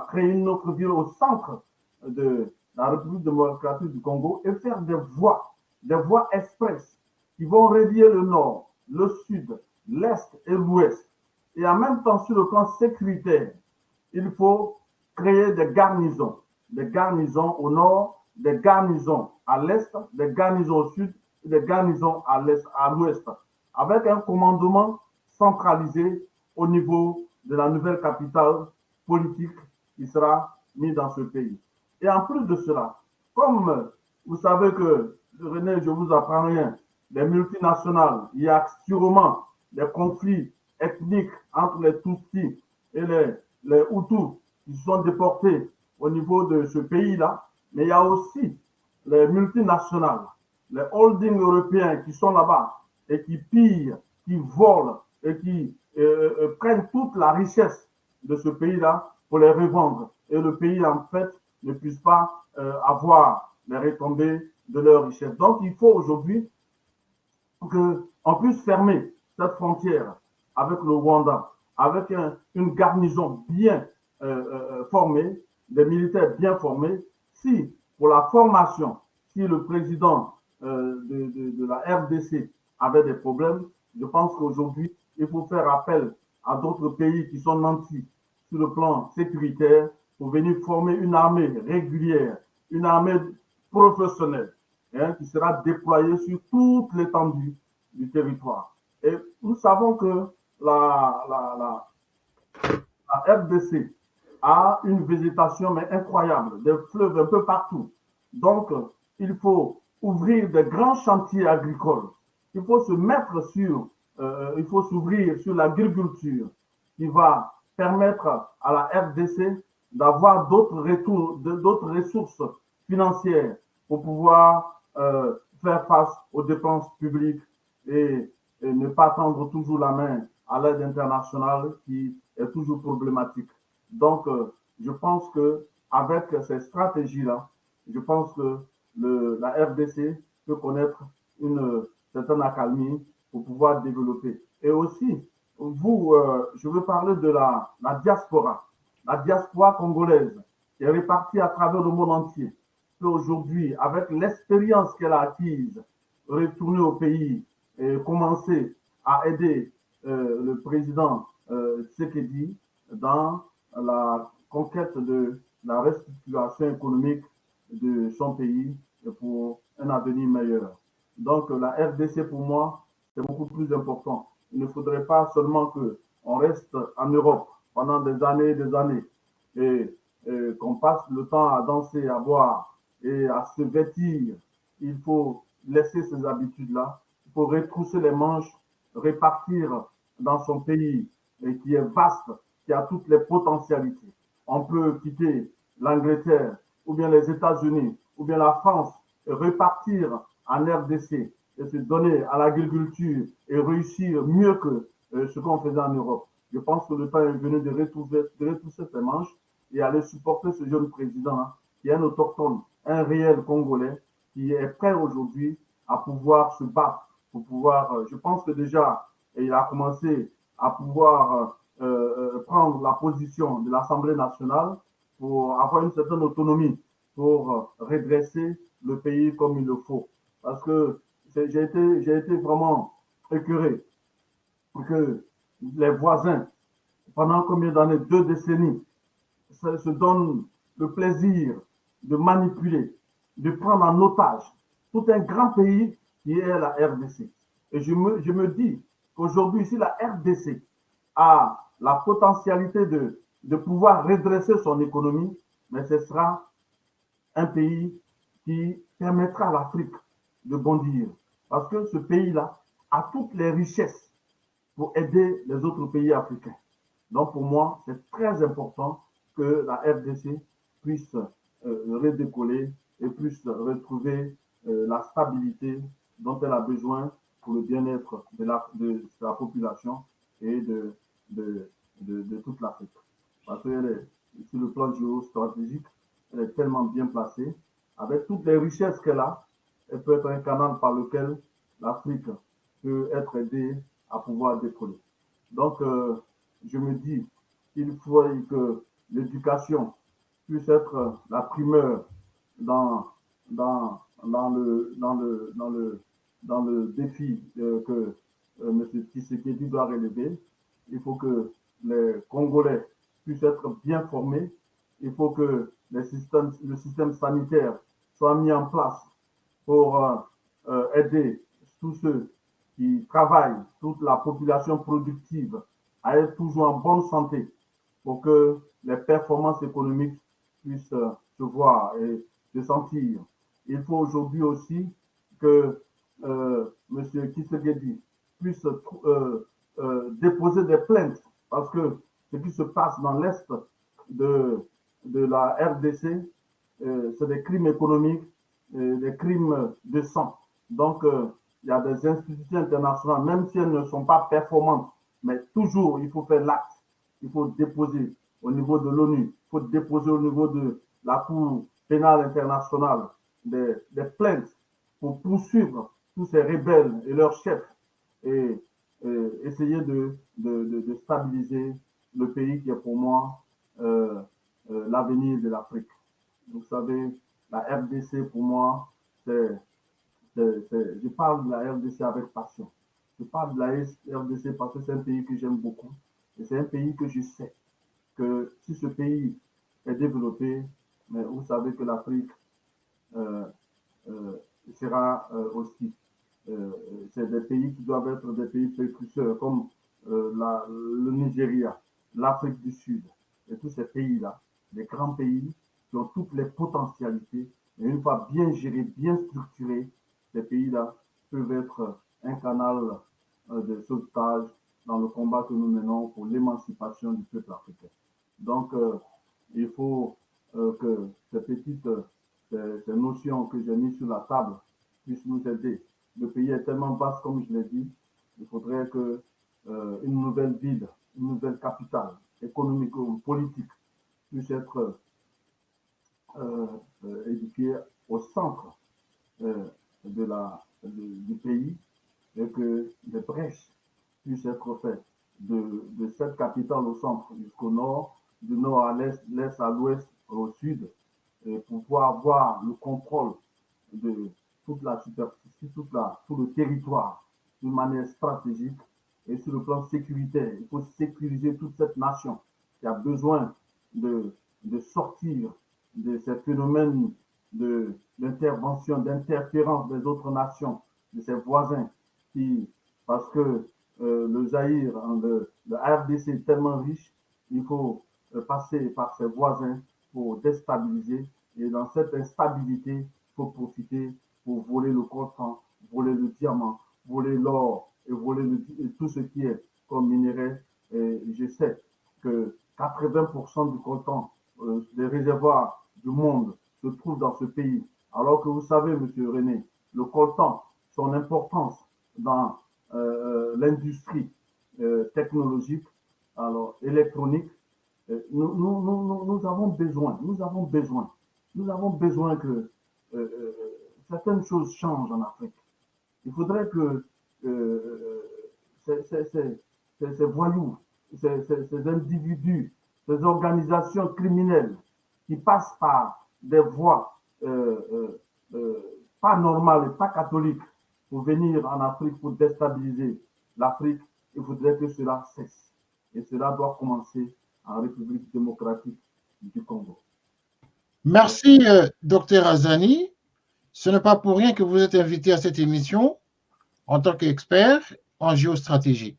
créer une autre ville au centre de la République démocratique du Congo, et faire des voies express qui vont relier le nord, le sud, l'est et l'ouest. Et en même temps, sur le plan sécuritaire, il faut créer des garnisons au nord, des garnisons à l'est, des garnisons au sud, et des garnisons à l'est, à l'ouest, avec un commandement centralisé au niveau de la nouvelle capitale politique qui sera mise dans ce pays. Et en plus de cela, comme vous savez que, René, je vous apprends rien, les multinationales, il y a sûrement des conflits ethniques entre les Tutsis et les Hutus qui sont déportés au niveau de ce pays-là, mais il y a aussi les multinationales, les holdings européens qui sont là-bas et qui pillent, qui volent et qui prennent toute la richesse de ce pays-là pour les revendre. Et le pays, en fait, ne puisse pas avoir les retombées de leur richesse. Donc, il faut aujourd'hui qu'on puisse fermer cette frontière avec le Rwanda, avec une garnison bien formée, des militaires bien formés. Si, pour la formation, si le président de la RDC avait des problèmes, je pense qu'aujourd'hui, il faut faire appel à d'autres pays qui sont nantis sur le plan sécuritaire pour venir former une armée régulière, une armée professionnelle, qui sera déployée sur toute l'étendue du territoire. Et nous savons que la RDC a une végétation mais incroyable, des fleuves un peu partout. Donc, il faut ouvrir de grands chantiers agricoles. Il faut se mettre sur, il faut s'ouvrir sur l'agriculture qui va permettre à la RDC d'avoir d'autres ressources financières pour pouvoir faire face aux dépenses publiques et ne pas tendre toujours la main à l'aide internationale qui est toujours problématique. Donc, je pense que avec ces stratégies-là, je pense que la RDC peut connaître une certaine accalmie pour pouvoir développer. Et aussi, je veux parler de la diaspora congolaise qui est répartie à travers le monde entier. Et aujourd'hui, avec l'expérience qu'elle a acquise, retourner au pays et commencer à aider le président Tshisekedi dans la conquête de la restructuration économique de son pays pour un avenir meilleur. Donc la RDC pour moi, c'est beaucoup plus important. Il ne faudrait pas seulement qu'on reste en Europe pendant des années et qu'on passe le temps à danser, à boire et à se vêtir. Il faut laisser ces habitudes-là. Il faut retrousser les manches, répartir dans son pays et qui est vaste, qui a toutes les potentialités. On peut quitter l'Angleterre ou bien les États-Unis ou bien la France et repartir en RDC et se donner à l'agriculture et réussir mieux que ce qu'on faisait en Europe. Je pense que le temps est venu de retrousser ses manches et aller supporter ce jeune président qui est un autochtone, un réel Congolais qui est prêt aujourd'hui à pouvoir se battre pour pouvoir, je pense que déjà, il a commencé à pouvoir prendre la position de l'Assemblée nationale pour avoir une certaine autonomie, pour redresser le pays comme il le faut. Parce que j'ai été vraiment écœuré que les voisins, pendant combien d'années, 2 décennies, se donnent le plaisir de manipuler, de prendre en otage tout un grand pays qui est la RDC. Et je me dis qu'aujourd'hui, si la RDC a la potentialité de pouvoir redresser son économie, mais ce sera un pays qui permettra à l'Afrique de bondir. Parce que ce pays-là a toutes les richesses pour aider les autres pays africains. Donc pour moi, c'est très important que la RDC puisse redécoller et puisse retrouver la stabilité dont elle a besoin pour le bien-être de la population et de toute l'Afrique. Parce qu'elle est, sur le plan géostratégique, elle est tellement bien placée. Avec toutes les richesses qu'elle a, elle peut être un canal par lequel l'Afrique peut être aidée à pouvoir décoller. Donc, je me dis qu'il faut que l'éducation puisse être la primeur dans, dans, dans le défi que M. Tshisekedi doit relever. Il faut que les Congolais puissent être bien formés. Il faut que le système sanitaire soit mis en place pour aider tous ceux qui travaillent, toute la population productive à être toujours en bonne santé pour que les performances économiques puissent se voir et se sentir. Il faut aujourd'hui aussi que M. Tshisekedi puisse déposer des plaintes parce que ce qui se passe dans l'Est de la RDC, c'est des crimes économiques, des crimes de sang. Donc, il y a des institutions internationales, même si elles ne sont pas performantes, mais toujours, il faut faire l'acte. Il faut déposer au niveau de l'ONU, il faut déposer au niveau de la Cour pénale internationale des plaintes pour poursuivre tous ces rebelles et leurs chefs et essayer de stabiliser le pays qui est pour moi l'avenir de l'Afrique. Vous savez, la RDC pour moi, je parle de la RDC avec passion. Je parle de la RDC parce que c'est un pays que j'aime beaucoup et c'est un pays que je sais que si ce pays est développé, mais vous savez que l'Afrique sera aussi. C'est des pays qui doivent être des pays précurseurs comme le Nigeria, l'Afrique du Sud et tous ces pays-là, des grands pays qui ont toutes les potentialités. Et une fois bien gérés, bien structurés, ces pays-là peuvent être un canal de sauvetage dans le combat que nous menons pour l'émancipation du peuple africain. Donc, il faut que ces petites ces notions que j'ai mises sur la table puissent nous aider. Le pays est tellement vaste, comme je l'ai dit, il faudrait que une nouvelle ville, une nouvelle capitale économique ou politique puisse être édifiée au centre du pays et que des brèches puissent être faites de cette capitale au centre jusqu'au nord, du nord à l'est à l'ouest, au sud, et pour pouvoir avoir le contrôle de toute la superficie, tout le territoire d'une manière stratégique et sur le plan sécuritaire. Il faut sécuriser toute cette nation qui a besoin de sortir de ces phénomènes d'intervention, d'interférence des autres nations, de ses voisins, parce que le Zaïre, le RDC est tellement riche, il faut passer par ses voisins pour déstabiliser. Et dans cette instabilité, il faut profiter pour voler le coltan, voler le diamant, voler l'or et voler tout ce qui est comme minerai. Et je sais que 80% du coltan des réservoirs du monde se trouvent dans ce pays. Alors que vous savez, Monsieur René, le coltan, son importance dans l'industrie technologique, alors électronique, nous avons besoin que certaines choses changent en Afrique. Il faudrait que ces voyous, ces individus, ces organisations criminelles qui passent par des voies pas normales et pas catholiques pour venir en Afrique pour déstabiliser l'Afrique, il faudrait que cela cesse. Et cela doit commencer en République démocratique du Congo. Merci, Dr Azani. Ce n'est pas pour rien que vous êtes invité à cette émission en tant qu'expert en géostratégie.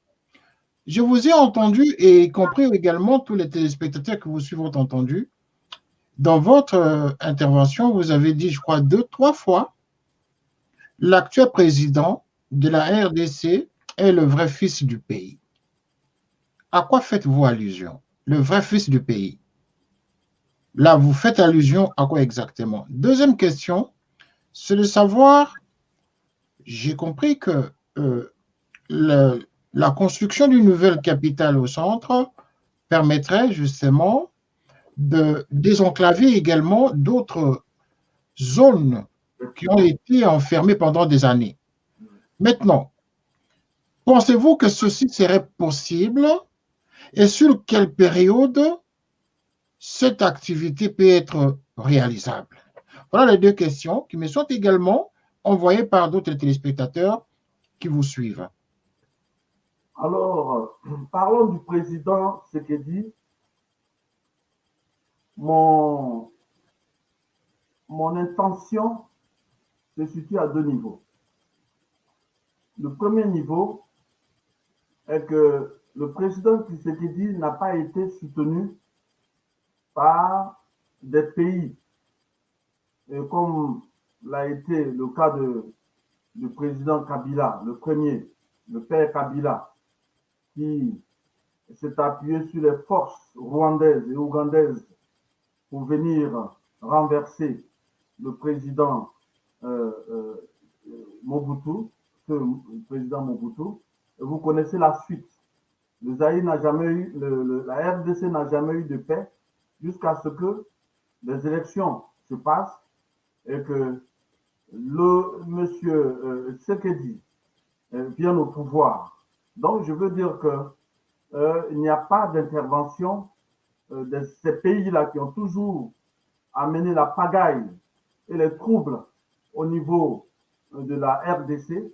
Je vous ai entendu et compris également tous les téléspectateurs que vous suivent ont entendu. Dans votre intervention, vous avez dit, je crois, 2-3 fois, l'actuel président de la RDC est le vrai fils du pays. À quoi faites-vous allusion? Le vrai fils du pays. Là, vous faites allusion à quoi exactement? Deuxième question, c'est de savoir, j'ai compris que la construction d'une nouvelle capitale au centre permettrait justement de désenclaver également d'autres zones qui ont été enfermées pendant des années. Maintenant, pensez-vous que ceci serait possible et sur quelle période cette activité peut être réalisable? Voilà les deux questions qui me sont également envoyées par d'autres téléspectateurs qui vous suivent. Alors, parlons du président Tshisekedi. Mon intention se situe à deux niveaux. Le premier niveau est que le président Tshisekedi n'a pas été soutenu par des pays, comme l'a été le cas du président Kabila, le premier, le père Kabila, qui s'est appuyé sur les forces rwandaises et ougandaises pour venir renverser le président Mobutu, le président Mobutu. Et vous connaissez la suite. Le Zaïre n'a jamais eu, la RDC n'a jamais eu de paix jusqu'à ce que les élections se passent et que le monsieur Tshisekedi vienne au pouvoir. Donc, je veux dire que il n'y a pas d'intervention de ces pays-là qui ont toujours amené la pagaille et les troubles au niveau de la RDC.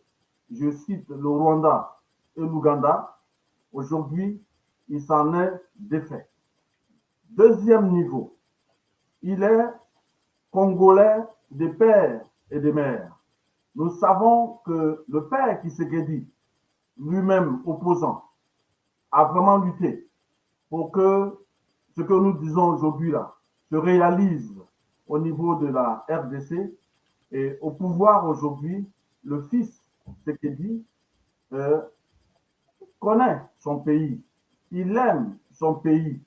Je cite le Rwanda et l'Ouganda. Aujourd'hui, il s'en est défait. Deuxième niveau, il est congolais des pères et des mères. Nous savons que le père Tshisekedi, lui-même opposant, a vraiment lutté pour que ce que nous disons aujourd'hui là se réalise au niveau de la RDC. Et au pouvoir aujourd'hui, le fils Tshisekedi connaît son pays, il aime son pays,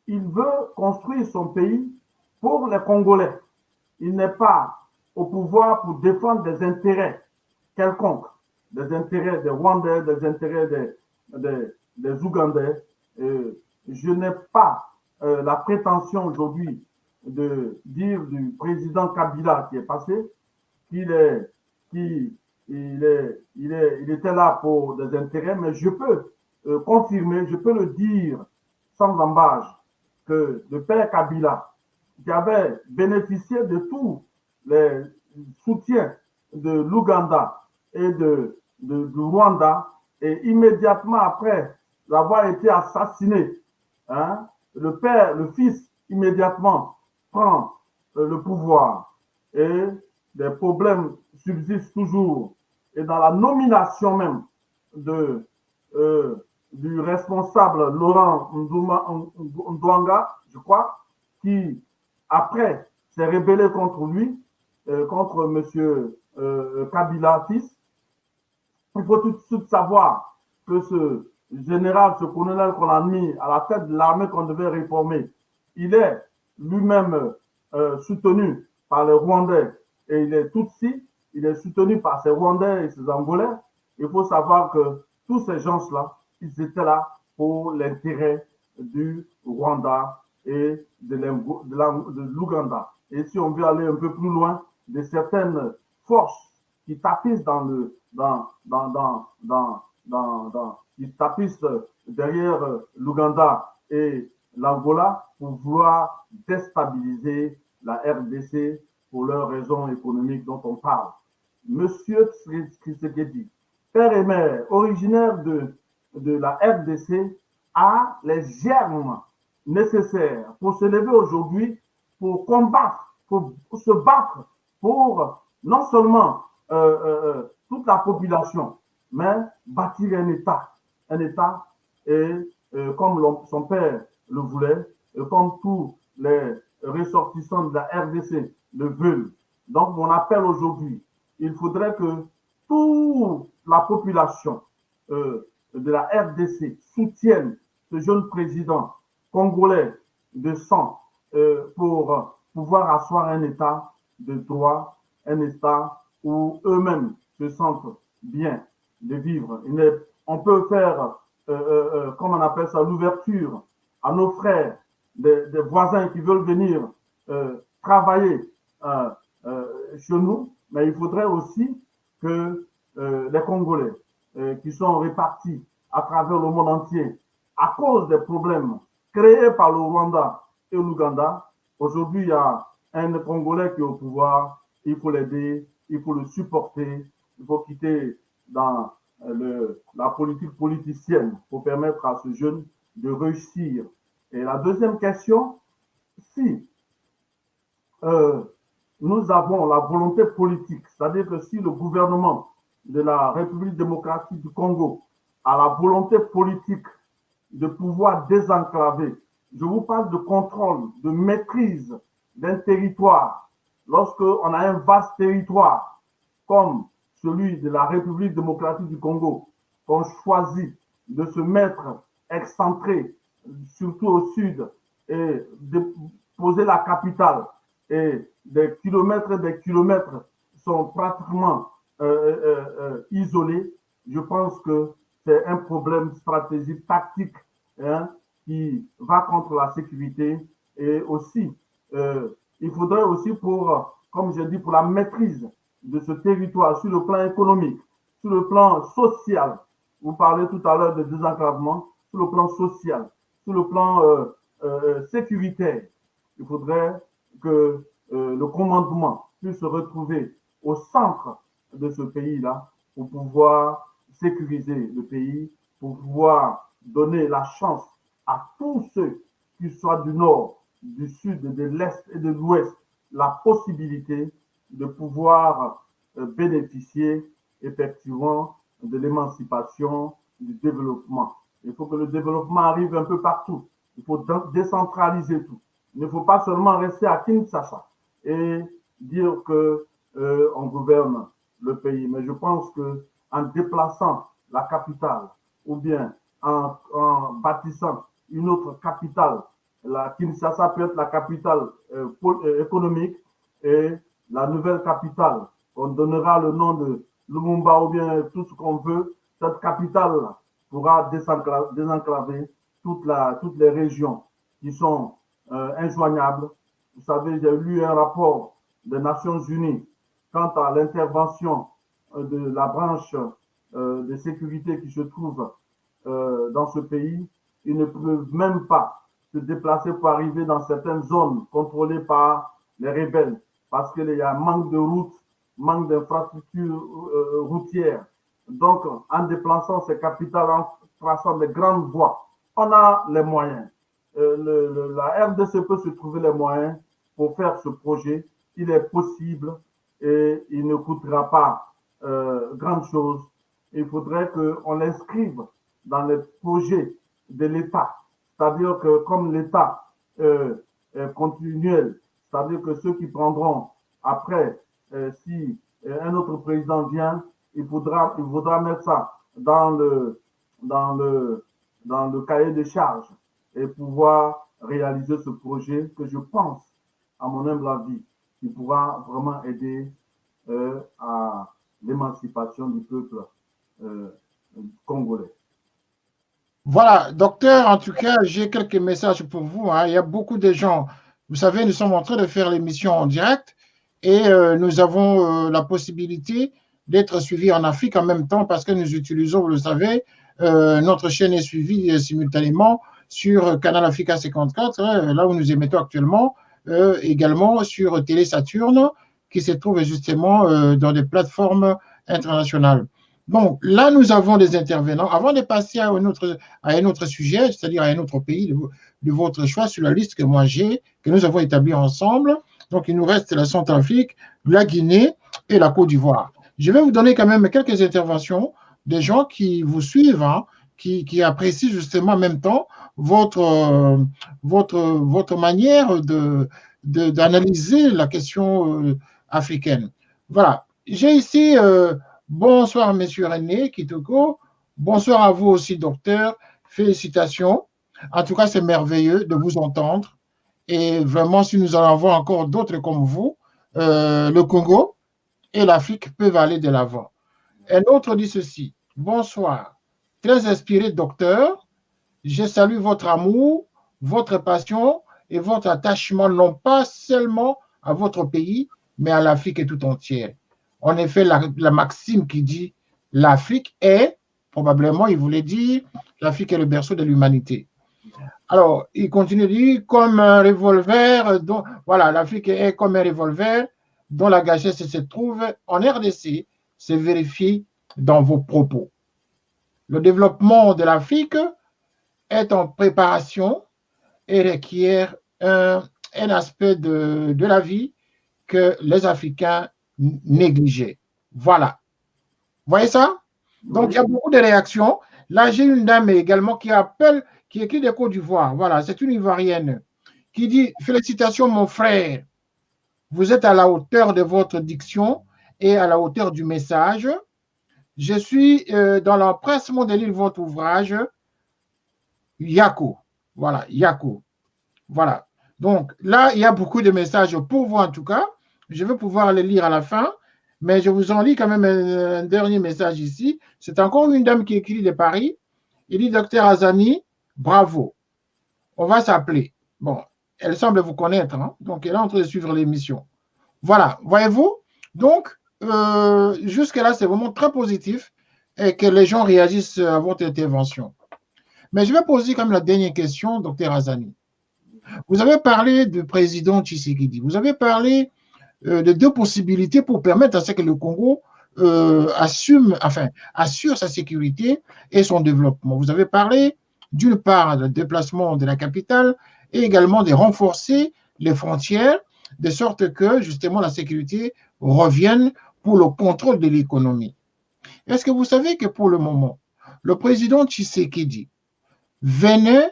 il veut construire son pays pour les Congolais. Il n'est pas au pouvoir pour défendre des intérêts quelconques, des intérêts des Rwandais, des intérêts des Ougandais. Je n'ai pas la prétention aujourd'hui de dire du président Kabila qui est passé qu'il était là pour des intérêts, mais je peux confirmer, je peux le dire sans embâche que le père Kabila, qui avait bénéficié de tous les soutiens de l'Ouganda et du Rwanda, et immédiatement après avoir été assassiné, hein, le fils immédiatement prend le pouvoir et des problèmes subsistent toujours. Et dans la nomination même du responsable Laurent Ndouanga, je crois, qui après s'est rébellé contre lui, contre monsieur Kabila fils. Il faut tout de suite savoir que ce général, ce colonel qu'on a mis à la tête de l'armée qu'on devait réformer, il est lui-même soutenu par les Rwandais et il est Tutsi, il est soutenu par ses Rwandais et ses Angolais. Il faut savoir que tous ces gens-là, ils étaient là pour l'intérêt du Rwanda et de l'Ouganda. Et si on veut aller un peu plus loin, de certaines forces qui tapissent qui tapissent derrière l'Ouganda et l'Angola pour vouloir déstabiliser la RDC pour leurs raisons économiques dont on parle. Monsieur Tshisekedi, père et mère, originaire de la RDC, a les germes nécessaires pour se lever aujourd'hui, pour combattre, pour se battre pour non seulement toute la population, mais bâtir un État et comme son père le voulait, et comme tous les ressortissants de la RDC le veulent. Donc mon appel aujourd'hui, il faudrait que toute la population de la RDC soutienne ce jeune président congolais de sang pour pouvoir asseoir un État de droit, un État où eux-mêmes se sentent bien de vivre. On peut faire, comment on appelle ça, l'ouverture à nos frères, des voisins qui veulent venir travailler chez nous, mais il faudrait aussi que les Congolais qui sont répartis à travers le monde entier à cause des problèmes créés par le Rwanda et l'Ouganda. Aujourd'hui, il y a un Congolais qui est au pouvoir, il faut l'aider, il faut le supporter, il faut quitter dans la politique politicienne pour permettre à ce jeune de réussir. Et la deuxième question, si nous avons la volonté politique, c'est-à-dire que si le gouvernement de la République démocratique du Congo a la volonté politique de pouvoir désenclaver, je vous parle de contrôle, de maîtrise d'un territoire, lorsqu'on a un vaste territoire comme celui de la République démocratique du Congo, qu'on choisit de se mettre excentré, surtout au sud, et de poser la capitale, et des kilomètres sont pratiquement isolés, je pense que c'est un problème stratégique, tactique, hein, qui va contre la sécurité. Et aussi, il faudrait aussi comme je dis, pour la maîtrise de ce territoire sur le plan économique, sur le plan social, vous parlez tout à l'heure de désenclavement, sur le plan social, sur le plan sécuritaire, il faudrait que le commandement puisse se retrouver au centre de ce pays-là pour pouvoir sécuriser le pays, pour pouvoir donner la chance à tous ceux qui soient du nord, du sud, de l'est et de l'ouest, la possibilité de pouvoir bénéficier effectivement de l'émancipation, du développement. Il faut que le développement arrive un peu partout. Il faut décentraliser tout. Il ne faut pas seulement rester à Kinshasa et dire que on gouverne le pays. Mais je pense que en déplaçant la capitale ou bien en bâtissant une autre capitale, la Kinshasa peut être la capitale économique et la nouvelle capitale, on donnera le nom de Lumumba ou bien tout ce qu'on veut, cette capitale pourra désenclaver toutes les régions qui sont injoignables. Vous savez, j'ai lu un rapport des Nations Unies quant à l'intervention de la branche de sécurité qui se trouve dans ce pays. Ils ne peuvent même pas se déplacer pour arriver dans certaines zones contrôlées par les rebelles parce qu'il y a un manque de routes, manque d'infrastructures routières. Donc, en déplaçant ces capitales, en traçant des grandes voies, on a les moyens. La RDC peut se trouver les moyens pour faire ce projet. Il est possible et il ne coûtera pas grande chose. Il faudrait qu'on l'inscrive dans les projets de l'État. C'est-à-dire que comme l'État est continuel, c'est-à-dire que ceux qui prendront après, si un autre président vient, il faudra mettre ça dans le cahier de charges et pouvoir réaliser ce projet que je pense, à mon humble avis, qui pourra vraiment aider à l'émancipation du peuple congolais. Voilà, docteur, en tout cas, j'ai quelques messages pour vous, hein. Il y a beaucoup de gens, vous savez, nous sommes en train de faire l'émission en direct et nous avons la possibilité d'être suivis en Afrique en même temps parce que nous utilisons, vous le savez, notre chaîne est suivie simultanément sur Canal Africa 54, là où nous émettons actuellement, également sur Télé Saturne, qui se trouve justement dans des plateformes internationales. Donc là, nous avons des intervenants. Avant de passer à un autre sujet, c'est-à-dire à un autre pays de votre choix sur la liste que moi j'ai, que nous avons établie ensemble. Donc il nous reste la Centrafrique, la Guinée et la Côte d'Ivoire. Je vais vous donner quand même quelques interventions des gens qui vous suivent, hein, qui apprécient justement en même temps votre manière d'analyser la question africaine. Voilà. J'ai ici, bonsoir, monsieur René Kitoko. Bonsoir à vous aussi, docteur. Félicitations. En tout cas, c'est merveilleux de vous entendre. Et vraiment, si nous en avons encore d'autres comme vous, le Congo et l'Afrique peuvent aller de l'avant. Un autre dit ceci. Bonsoir. Très inspiré, docteur. Je salue votre amour, votre passion et votre attachement, non pas seulement à votre pays, mais à l'Afrique tout entière. En effet, la maxime qui dit l'Afrique est, probablement, il voulait dire, l'Afrique est le berceau de l'humanité. Alors, il continue de dire, comme un revolver, dont, voilà, l'Afrique est comme un revolver dont la gâchette se trouve en RDC, c'est vérifié dans vos propos. Le développement de l'Afrique est en préparation et requiert un aspect de la vie que les Africains négligeaient. Voilà. Vous voyez ça? Donc, il y a beaucoup de réactions. Là, j'ai une dame également qui appelle, qui écrit des Côte d'Ivoire. Voilà, c'est une Ivoirienne qui dit « Félicitations, mon frère. Vous êtes à la hauteur de votre diction et à la hauteur du message. Je suis dans l'empressement de lire votre ouvrage, Yako. Voilà, Yako. Voilà. Donc, là, il y a beaucoup de messages pour vous, en tout cas. Je vais pouvoir les lire à la fin. Mais je vous en lis quand même un dernier message ici. C'est encore une dame qui écrit de Paris. Il dit, Docteur Azani, bravo. On va s'appeler. Bon, elle semble vous connaître, hein? Donc elle est en train de suivre l'émission. Voilà, voyez-vous? Donc, jusque-là, c'est vraiment très positif et que les gens réagissent à votre intervention. Mais je vais poser quand même la dernière question, Docteur Azani. Vous avez parlé du président Tshisekedi. Vous avez parlé de deux possibilités pour permettre à ce que le Congo assure sa sécurité et son développement. Vous avez parlé d'une part du déplacement de la capitale et également de renforcer les frontières de sorte que justement la sécurité revienne pour le contrôle de l'économie. Est-ce que vous savez que pour le moment, le président Tshisekedi venait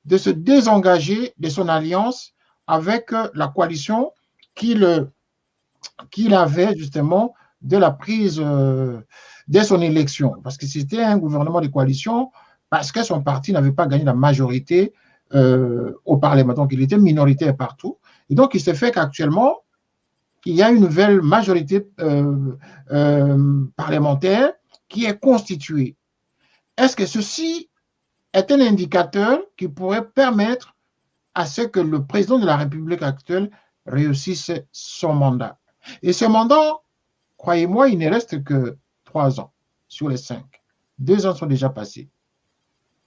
de se désengager de son alliance avec la coalition qu'il avait justement de la prise dès son élection, parce que c'était un gouvernement de coalition, parce que son parti n'avait pas gagné la majorité au Parlement. Donc, il était minoritaire partout. Et donc, il s'est fait qu'actuellement, il y a une nouvelle majorité parlementaire qui est constituée. Est-ce que ceci est un indicateur qui pourrait permettre à ce que le président de la République actuelle réussisse son mandat? Et ce mandat, croyez-moi, il ne reste que 3 ans sur les 5. 2 ans sont déjà passés.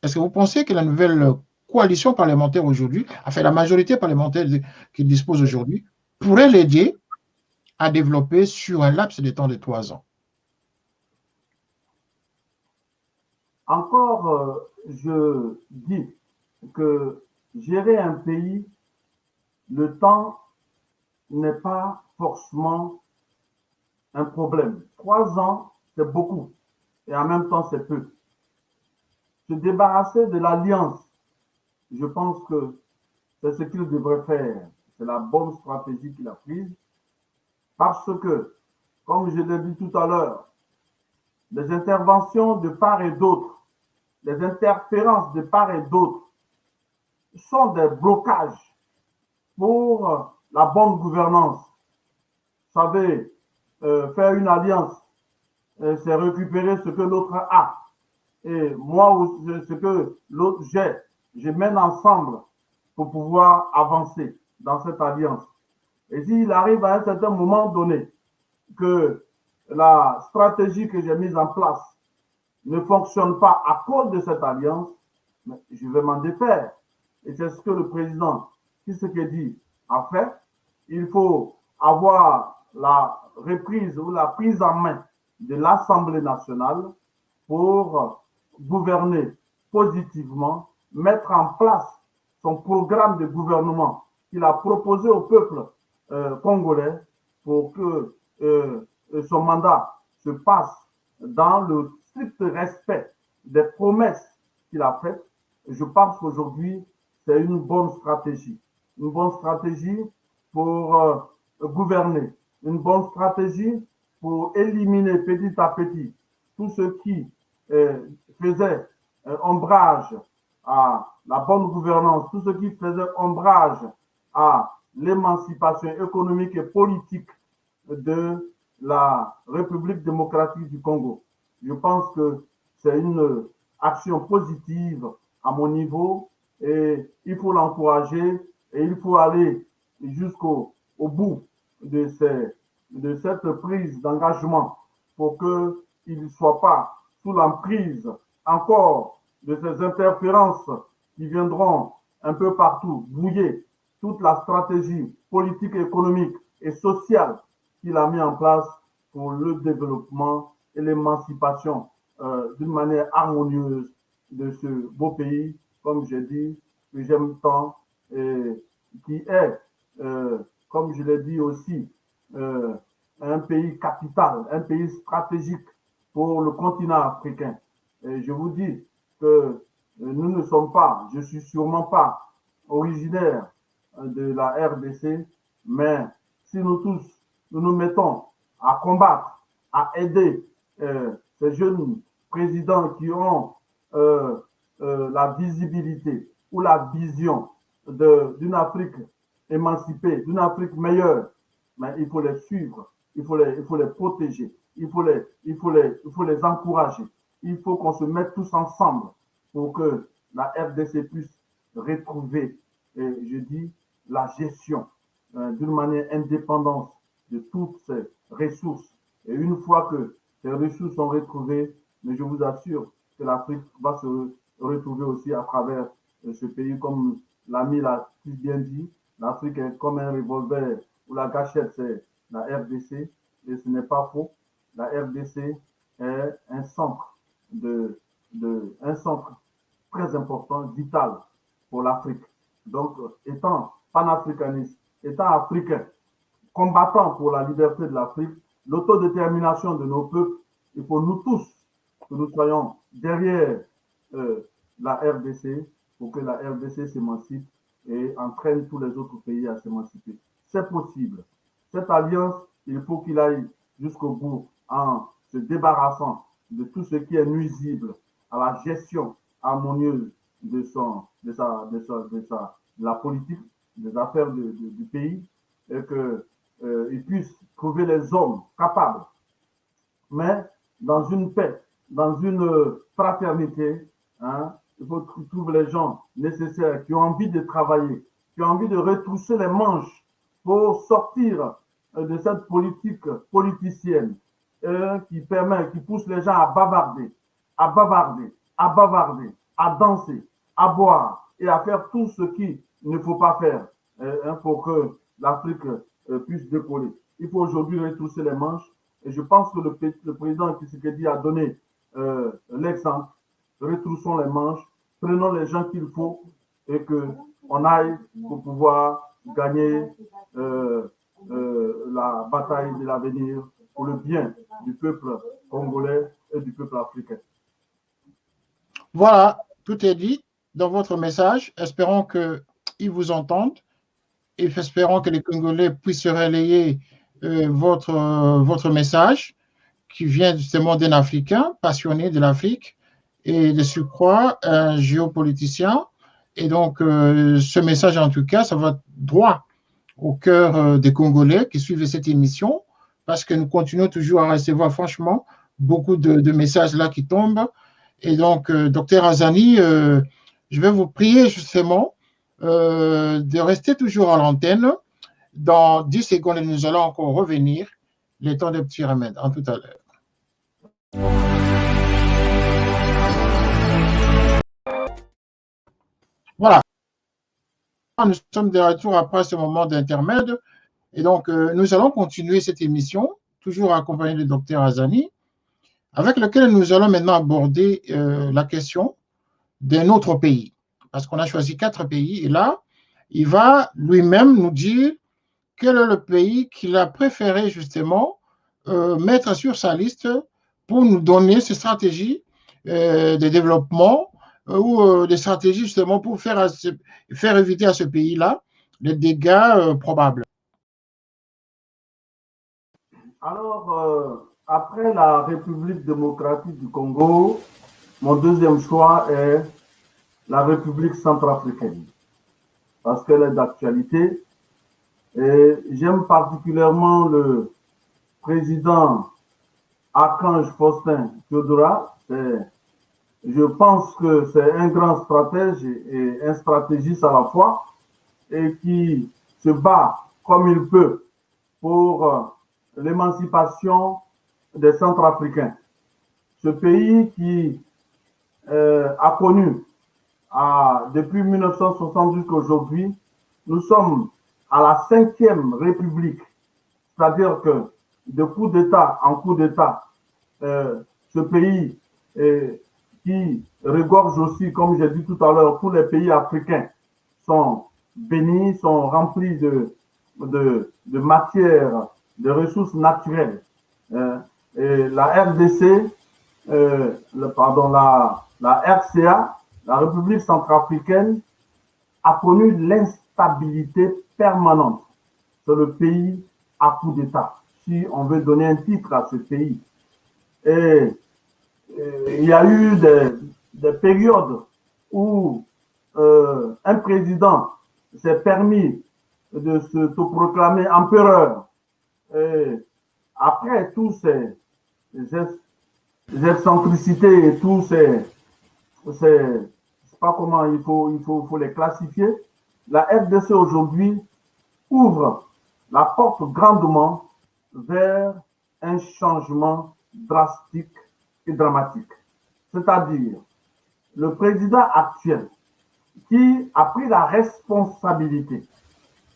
Est-ce que vous pensez que la nouvelle coalition parlementaire aujourd'hui, enfin la majorité parlementaire qu'il dispose aujourd'hui, pourrait l'aider à développer sur un laps de temps de 3 ans? Encore, je dis que gérer un pays, le temps n'est pas forcément un problème. 3 ans, c'est beaucoup et en même temps, c'est peu. Se débarrasser de l'alliance, je pense que c'est ce qu'il devrait faire. C'est la bonne stratégie qu'il a prise parce que, comme je l'ai dit tout à l'heure, les interventions de part et d'autre, les interférences de part et d'autre sont des blocages pour la bonne gouvernance. Vous savez, faire une alliance, c'est récupérer ce que l'autre a. Et moi, ce que l'autre j'ai, je mène ensemble pour pouvoir avancer dans cette alliance. Et s'il arrive à un certain moment donné que la stratégie que j'ai mise en place ne fonctionne pas à cause de cette alliance, je vais m'en défaire. Et c'est ce que le président Tshisekedi a fait. Il faut avoir la reprise ou la prise en main de l'Assemblée nationale pour gouverner positivement, mettre en place son programme de gouvernement qu'il a proposé au peuple congolais pour que son mandat se passe dans le strict respect des promesses qu'il a faites. Je pense qu'aujourd'hui, c'est une bonne stratégie. Une bonne stratégie pour gouverner. Une bonne stratégie pour éliminer petit à petit tout ce qui faisait ombrage à la bonne gouvernance, tout ce qui faisait ombrage à l'émancipation économique et politique de la République démocratique du Congo. Je pense que c'est une action positive à mon niveau et il faut l'encourager et il faut aller jusqu'au bout de cette prise d'engagement pour qu'il ne soit pas sous l'emprise encore de ces interférences qui viendront un peu partout brouiller toute la stratégie politique, économique et sociale qu'il a mis en place pour le développement et l'émancipation d'une manière harmonieuse de ce beau pays, comme j'ai dit, que j'aime tant, et qui est, comme je l'ai dit aussi, un pays capital, un pays stratégique pour le continent africain. Et je vous dis que nous ne sommes pas, je suis sûrement pas originaire de la RDC, mais si nous tous, nous nous mettons à combattre, à aider ces jeunes présidents qui ont la visibilité ou la vision d'une Afrique émancipée, d'une Afrique meilleure, mais il faut les suivre, il faut les protéger, il faut les encourager. Il faut qu'on se mette tous ensemble pour que la RDC puisse retrouver, je dis, la gestion d'une manière indépendante de toutes ces ressources. Et une fois que ces ressources sont retrouvées, mais je vous assure que l'Afrique va se retrouver aussi à travers ce pays, comme l'ami l'a si bien dit. L'Afrique est comme un revolver où la gâchette, c'est la RDC, et ce n'est pas faux. La RDC est un centre un centre très important, vital pour l'Afrique. Donc, étant panafricaniste, étant africain, combattant pour la liberté de l'Afrique, l'autodétermination de nos peuples, il faut nous tous que nous soyons derrière la RDC pour que la RDC s'émancipe et entraîne tous les autres pays à s'émanciper. C'est possible. Cette alliance, il faut qu'il aille jusqu'au bout en se débarrassant de tout ce qui est nuisible à la gestion harmonieuse de la politique, des affaires du pays, et qu'il puisse trouver les hommes capables, mais dans une paix, dans une fraternité, hein, il faut trouver les gens nécessaires qui ont envie de travailler, qui ont envie de retrousser les manches pour sortir de cette politique politicienne qui pousse les gens à bavarder, à bavarder, à bavarder, à danser, à boire et à faire tout ce qu'il ne faut pas faire pour que l'Afrique puisse décoller. Il faut aujourd'hui retrousser les manches et je pense que le président Tshisekedi a donné l'exemple. Retroussons les manches, prenons les gens qu'il faut et qu'on aille pour pouvoir gagner la bataille de l'avenir pour le bien du peuple congolais et du peuple africain. Voilà, tout est dit dans votre message. Espérons qu'ils vous entendent et espérons que les Congolais puissent relayer votre message qui vient justement d'un Africain passionné de l'Afrique et de surcroît un géopoliticien. Et donc, ce message, en tout cas, ça va droit au cœur des Congolais qui suivent cette émission parce que nous continuons toujours à recevoir, franchement, beaucoup de messages là qui tombent. Et donc, docteur Azani, je vais vous prier justement de rester toujours à l'antenne. Dans 10 secondes, nous allons encore revenir. Le temps de petits remèdes. À tout à l'heure. Voilà. Nous sommes de retour après ce moment d'intermède. Et donc, nous allons continuer cette émission, toujours accompagné du docteur Azani, avec lequel nous allons maintenant aborder la question d'un autre pays. Parce qu'on a choisi 4 pays. Et là, il va lui-même nous dire quel est le pays qu'il a préféré justement mettre sur sa liste pour nous donner ses stratégies de développement ou des stratégies justement pour faire éviter à ce pays-là les dégâts probables. Alors, après la République démocratique du Congo, mon deuxième choix est la République centrafricaine, parce qu'elle est d'actualité. Et j'aime particulièrement le président Archange Faustin Théodora. Je pense que c'est un grand stratège et un stratégiste à la fois et qui se bat comme il peut pour l'émancipation des Centrafricains. Ce pays qui a connu depuis 1960 jusqu'à aujourd'hui, nous sommes à la 5e République. C'est-à-dire que de coup d'État en coup d'État, ce pays qui regorge aussi, comme j'ai dit tout à l'heure, tous les pays africains sont bénis, sont remplis de matières, de ressources naturelles. Et la RDC, la RCA, la République centrafricaine, a connu l'instabilité permanente. C'est le pays à coup d'État, si on veut donner un titre à ce pays. Et il y a eu des périodes où un président s'est permis de se proclamer empereur. Et après tous ces excentricités et tous je sais pas comment il faut les classifier, la RDC aujourd'hui ouvre la porte grandement vers un changement drastique et dramatique. C'est-à-dire, le président actuel qui a pris la responsabilité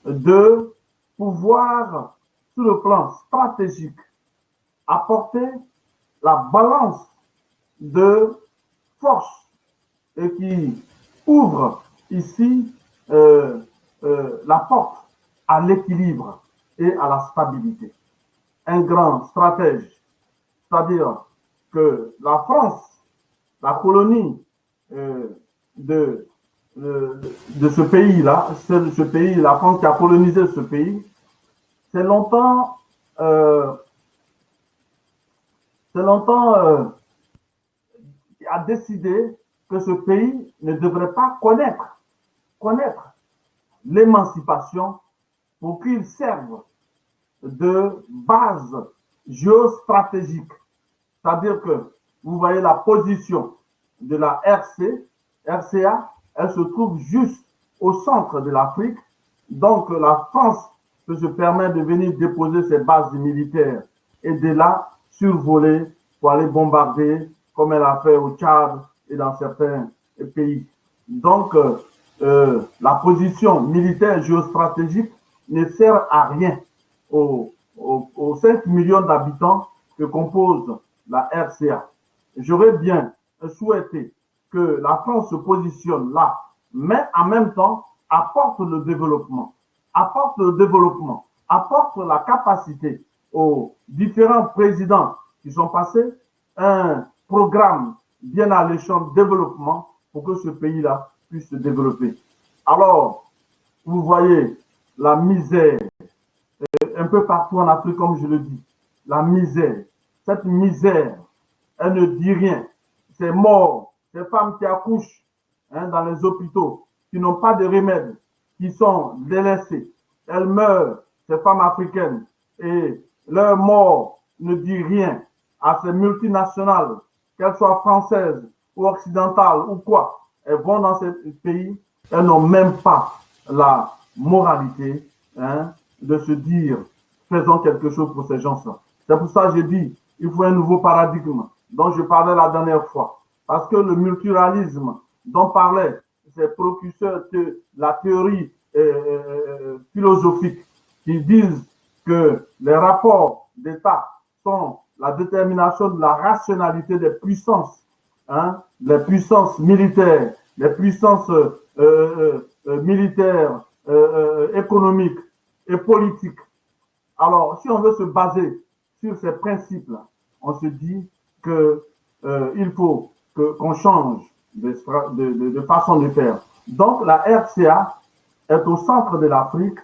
de pouvoir, sur le plan stratégique, apporter la balance de force et qui ouvre ici la porte à l'équilibre et à la stabilité. Un grand stratège, c'est-à-dire que la France, la colonie de ce pays-là, la France qui a colonisé ce pays, c'est longtemps a décidé que ce pays ne devrait pas connaître l'émancipation pour qu'il serve de base géostratégique. C'est-à-dire que vous voyez la position de la RCA, elle se trouve juste au centre de l'Afrique. Donc la France peut se permettre de venir déposer ses bases militaires et de là survoler pour aller bombarder comme elle a fait au Tchad et dans certains pays. Donc la position militaire géostratégique ne sert à rien aux 5 millions d'habitants que compose la RCA. J'aurais bien souhaité que la France se positionne là, mais en même temps apporte la capacité aux différents présidents qui sont passés un programme bien alléchant de développement pour que ce pays-là puisse se développer. Alors, vous voyez la misère un peu partout en Afrique, comme je le dis, la misère. Cette misère, elle ne dit rien. Ces morts, ces femmes qui accouchent dans les hôpitaux, qui n'ont pas de remède, qui sont délaissées, elles meurent, ces femmes africaines, et leur mort ne dit rien à ces multinationales, qu'elles soient françaises ou occidentales ou quoi. Elles vont dans ces pays, elles n'ont même pas la moralité de se dire faisons quelque chose pour ces gens-là. C'est pour ça que je dis il faut un nouveau paradigme dont je parlais la dernière fois. Parce que le multilateralisme dont parlaient ces précurseurs de la théorie philosophique qui disent que les rapports d'État sont la détermination de la rationalité des puissances, les puissances militaires, les puissances militaires, économiques et politiques. Alors, si on veut se baser sur ces principes-là, on se dit qu'il faut qu'on change de façon de faire. Donc, la RCA est au centre de l'Afrique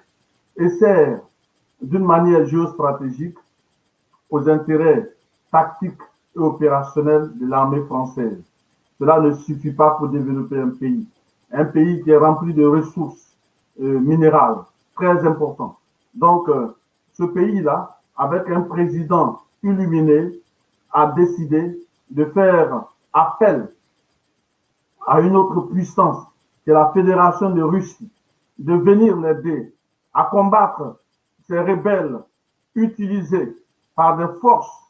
et sert d'une manière géostratégique aux intérêts tactiques et opérationnels de l'armée française. Cela ne suffit pas pour développer un pays. Un pays qui est rempli de ressources minérales très importantes. Donc, ce pays-là, avec un président illuminé, a décidé de faire appel à une autre puissance, qui est la Fédération de Russie, de venir l'aider à combattre ces rebelles utilisés par des forces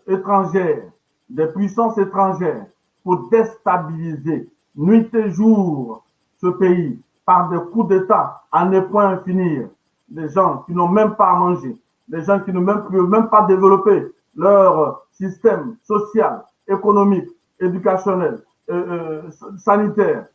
étrangères, des puissances étrangères, pour déstabiliser nuit et jour ce pays par des coups d'État à ne point finir, des gens qui n'ont même pas à manger, des gens qui ne peuvent même pas développer leur système social, économique, éducationnel, sanitaire,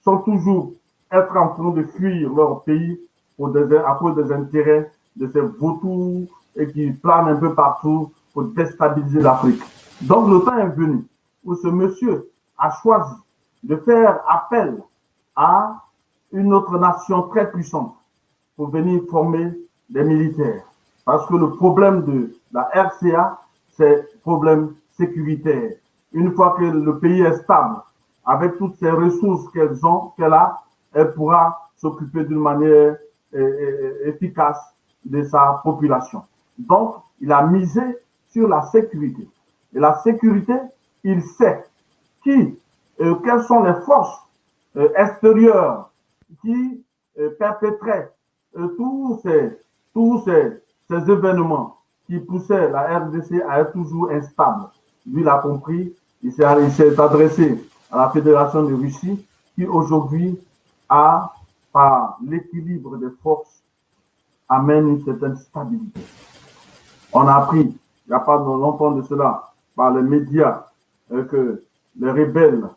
sont toujours être en train de fuir leur pays à cause des intérêts de ces vautours et qui planent un peu partout pour déstabiliser l'Afrique. Donc le temps est venu où ce monsieur a choisi de faire appel à une autre nation très puissante pour venir former des militaires. Parce que le problème de la RCA, c'est un problème sécuritaire. Une fois que le pays est stable, avec toutes ces ressources qu'elle a, elle pourra s'occuper d'une manière efficace de sa population. Donc, il a misé sur la sécurité. Et la sécurité, il sait quelles sont les forces extérieures qui perpétraient tous ces événements qui poussaient la RDC à être toujours instable. Lui, il a compris, il s'est adressé à la Fédération de Russie qui aujourd'hui a, par l'équilibre des forces, amène une certaine stabilité. On a appris, il n'y a pas longtemps de cela, par les médias, que les rebelles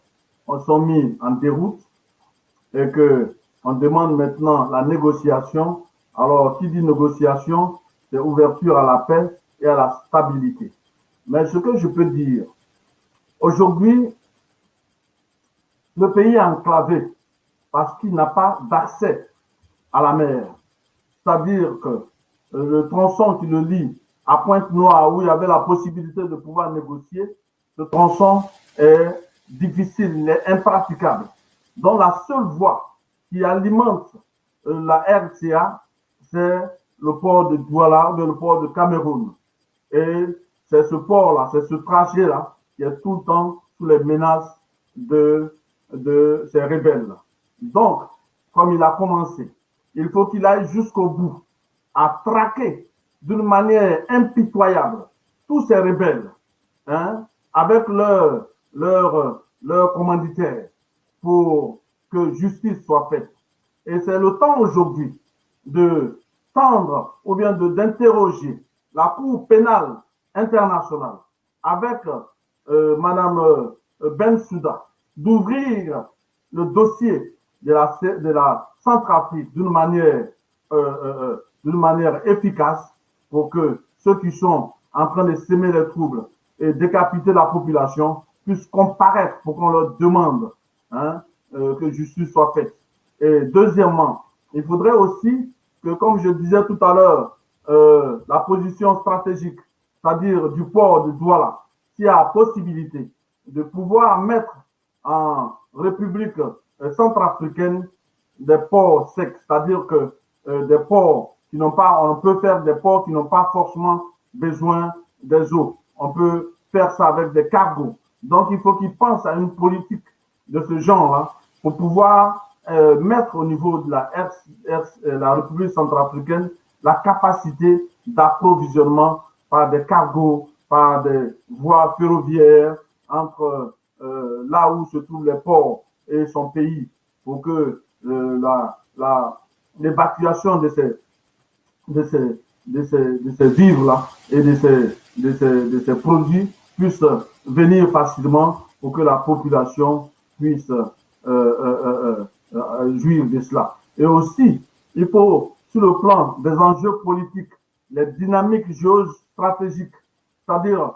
sont mis en déroute et qu'on demande maintenant la négociation. Alors, qui dit négociation, c'est ouverture à la paix et à la stabilité. Mais ce que je peux dire, aujourd'hui, le pays est enclavé parce qu'il n'a pas d'accès à la mer. C'est-à-dire que le tronçon qui le lie à Pointe-Noire, où il y avait la possibilité de pouvoir négocier, ce tronçon est difficile, il est impraticable. Donc la seule voie qui alimente la RCA, c'est le port de Douala, le port de Cameroun. Et c'est ce port-là, c'est ce trajet-là qui est tout le temps sous les menaces de ces rebelles. Donc, comme il a commencé, il faut qu'il aille jusqu'au bout, à traquer d'une manière impitoyable tous ces rebelles, hein, avec leur commanditaire, pour que justice soit faite. Et c'est le temps aujourd'hui de tendre ou bien d'interroger la Cour pénale internationale avec Madame Bensouda, d'ouvrir le dossier de la Centrafrique d'une manière efficace pour que ceux qui sont en train de semer les troubles et décapiter la population puissent comparaître pour qu'on leur demande que justice soit faite. Et deuxièmement, il faudrait aussi que, comme je disais tout à l'heure, la position stratégique, c'est-à-dire du port de Douala, s'il y a la possibilité de pouvoir mettre en République centrafricaine des ports secs, c'est-à-dire que des ports qui n'ont pas, on peut faire des ports qui n'ont pas forcément besoin des eaux. On peut faire ça avec des cargos. Donc, il faut qu'ils pensent à une politique de ce genre-là pour pouvoir mettre au niveau de la République centrafricaine la capacité d'approvisionnement par des cargos, par des voies ferroviaires entre là où se trouvent les ports et son pays, pour que l'évacuation de ces vivres-là et de ces produits puisse venir facilement pour que la population puisse jouir de cela. Et aussi, il faut, sur le plan des enjeux politiques, les dynamiques géostratégiques, c'est-à-dire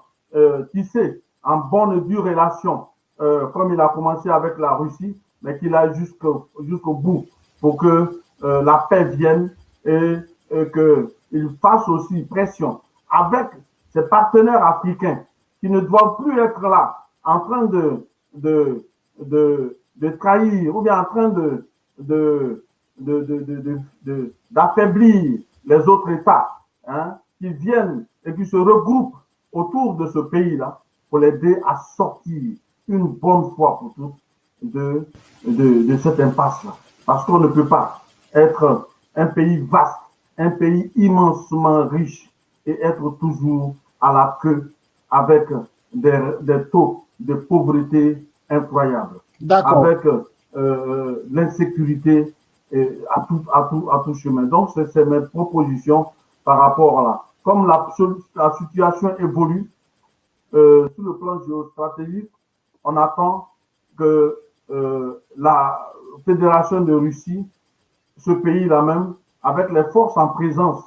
tisser en bonne et due relation, comme il a commencé avec la Russie, mais qu'il aille jusqu'au bout pour que la paix vienne et qu'il fasse aussi pression avec ses partenaires africains qui ne doivent plus être là en train de trahir ou bien en train d'affaiblir les autres États, qui viennent et qui se regroupent autour de ce pays-là pour l'aider à sortir une bonne fois pour toutes de cette impasse-là. Parce qu'on ne peut pas être un pays vaste, un pays immensement riche et être toujours à la queue avec des taux de pauvreté incroyables. D'accord. avec l'insécurité à tout chemin. Donc, c'est mes propositions par rapport à là. Comme la situation évolue sur le plan géostratégique, on attend que la Fédération de Russie, ce pays-là même, avec les forces en présence,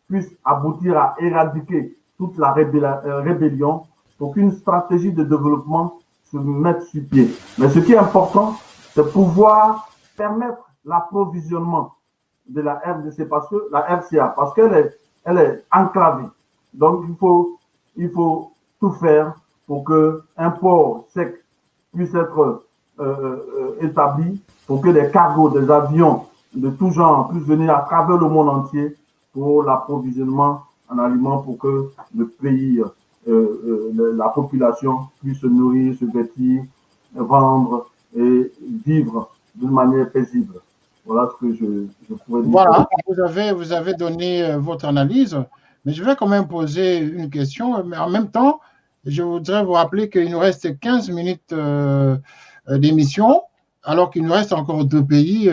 puisse aboutir à éradiquer toute la rébellion pour qu'une stratégie de développement se mette sur pied. Mais ce qui est important, c'est pouvoir permettre l'approvisionnement de la RDC, parce que la RCA, parce elle est enclavée. Donc, il faut tout faire pour qu'un port sec puisse être établi, pour que des cargos, des avions de tout genre puissent venir à travers le monde entier pour l'approvisionnement en aliments, pour que le pays, la population puisse se nourrir, se vêtir, vendre et vivre d'une manière paisible. Voilà ce que je pourrais dire. Voilà, vous avez donné votre analyse, mais je vais quand même poser une question. Mais en même temps, je voudrais vous rappeler qu'il nous reste 15 minutes d'émission, alors qu'il nous reste encore 2 pays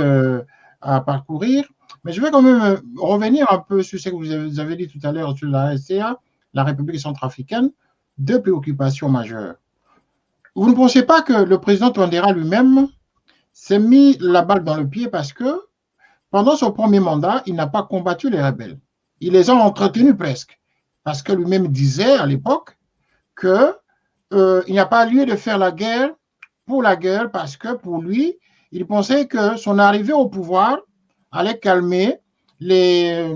à parcourir. Mais je vais quand même revenir un peu sur ce que vous avez dit tout à l'heure sur la RCA, la République centrafricaine, 2 préoccupations majeures. Vous ne pensez pas que le président Touadéra lui-même s'est mis la balle dans le pied parce que pendant son premier mandat, il n'a pas combattu les rebelles. Il les a entretenus presque. Parce que lui-même disait à l'époque qu'il n'y a pas lieu de faire la guerre pour la guerre, parce que pour lui, il pensait que son arrivée au pouvoir allait calmer les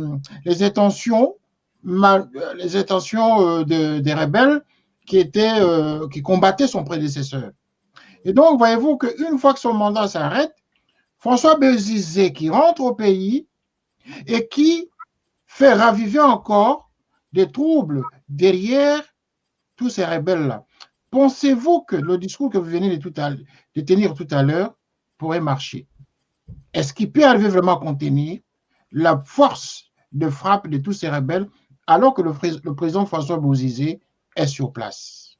intentions des rebelles qui combattaient son prédécesseur. Et donc, voyez-vous qu'une fois que son mandat s'arrête, François Bozizé qui rentre au pays et qui fait raviver encore des troubles derrière tous ces rebelles-là. Pensez-vous que le discours que vous venez de tenir tout à l'heure pourrait marcher? Est-ce qu'il peut arriver vraiment à contenir la force de frappe de tous ces rebelles alors que le président François Bozizé est sur place?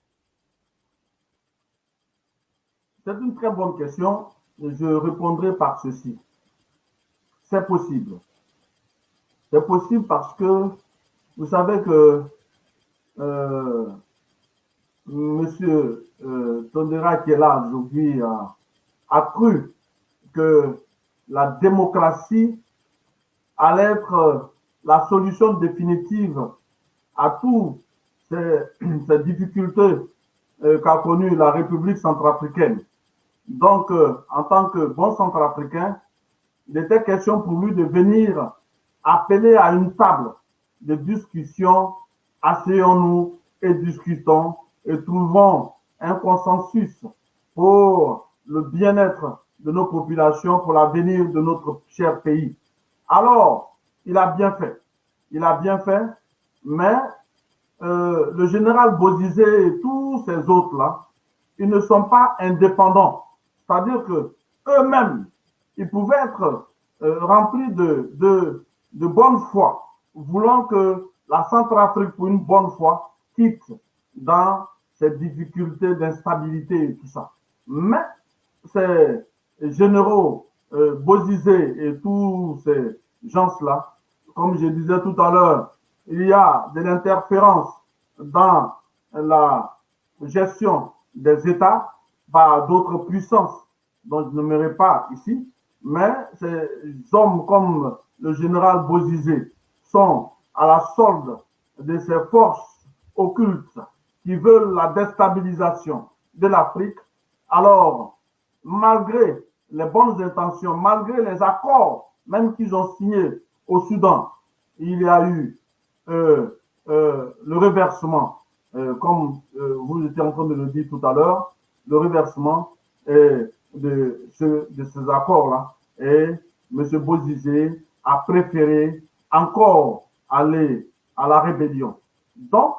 C'est une très bonne question. Je répondrai par ceci. C'est possible. C'est possible parce que vous savez que Monsieur Touadéra qui est là aujourd'hui a cru que la démocratie allait être la solution définitive à toutes ces difficultés qu'a connues la République centrafricaine. Donc, en tant que bon centrafricain, il était question pour lui de venir appeler à une table de discussion, asseyons-nous et discutons et trouvons un consensus pour le bien-être de nos populations, pour l'avenir de notre cher pays. Alors, il a bien fait. Il a bien fait, mais le général Bozizé et tous ces autres-là, ils ne sont pas indépendants. C'est-à-dire que eux-mêmes, ils pouvaient être remplis de bonne foi, voulant que la Centrafrique, pour une bonne fois, quitte dans ces difficultés d'instabilité et tout ça. Mais ces généraux Bozizé et tous ces gens-là, comme je disais tout à l'heure, il y a de l'interférence dans la gestion des États par d'autres puissances dont je ne nommerai pas ici, mais ces hommes comme le général Bozizé sont à la solde de ces forces occultes qui veulent la déstabilisation de l'Afrique. Alors, malgré les bonnes intentions, malgré les accords même qu'ils ont signés au Soudan, il y a eu le reversement, comme vous étiez en train de le dire tout à l'heure, le reversement de ces accords-là. Et M. Bozizé a préféré encore aller à la rébellion. Donc,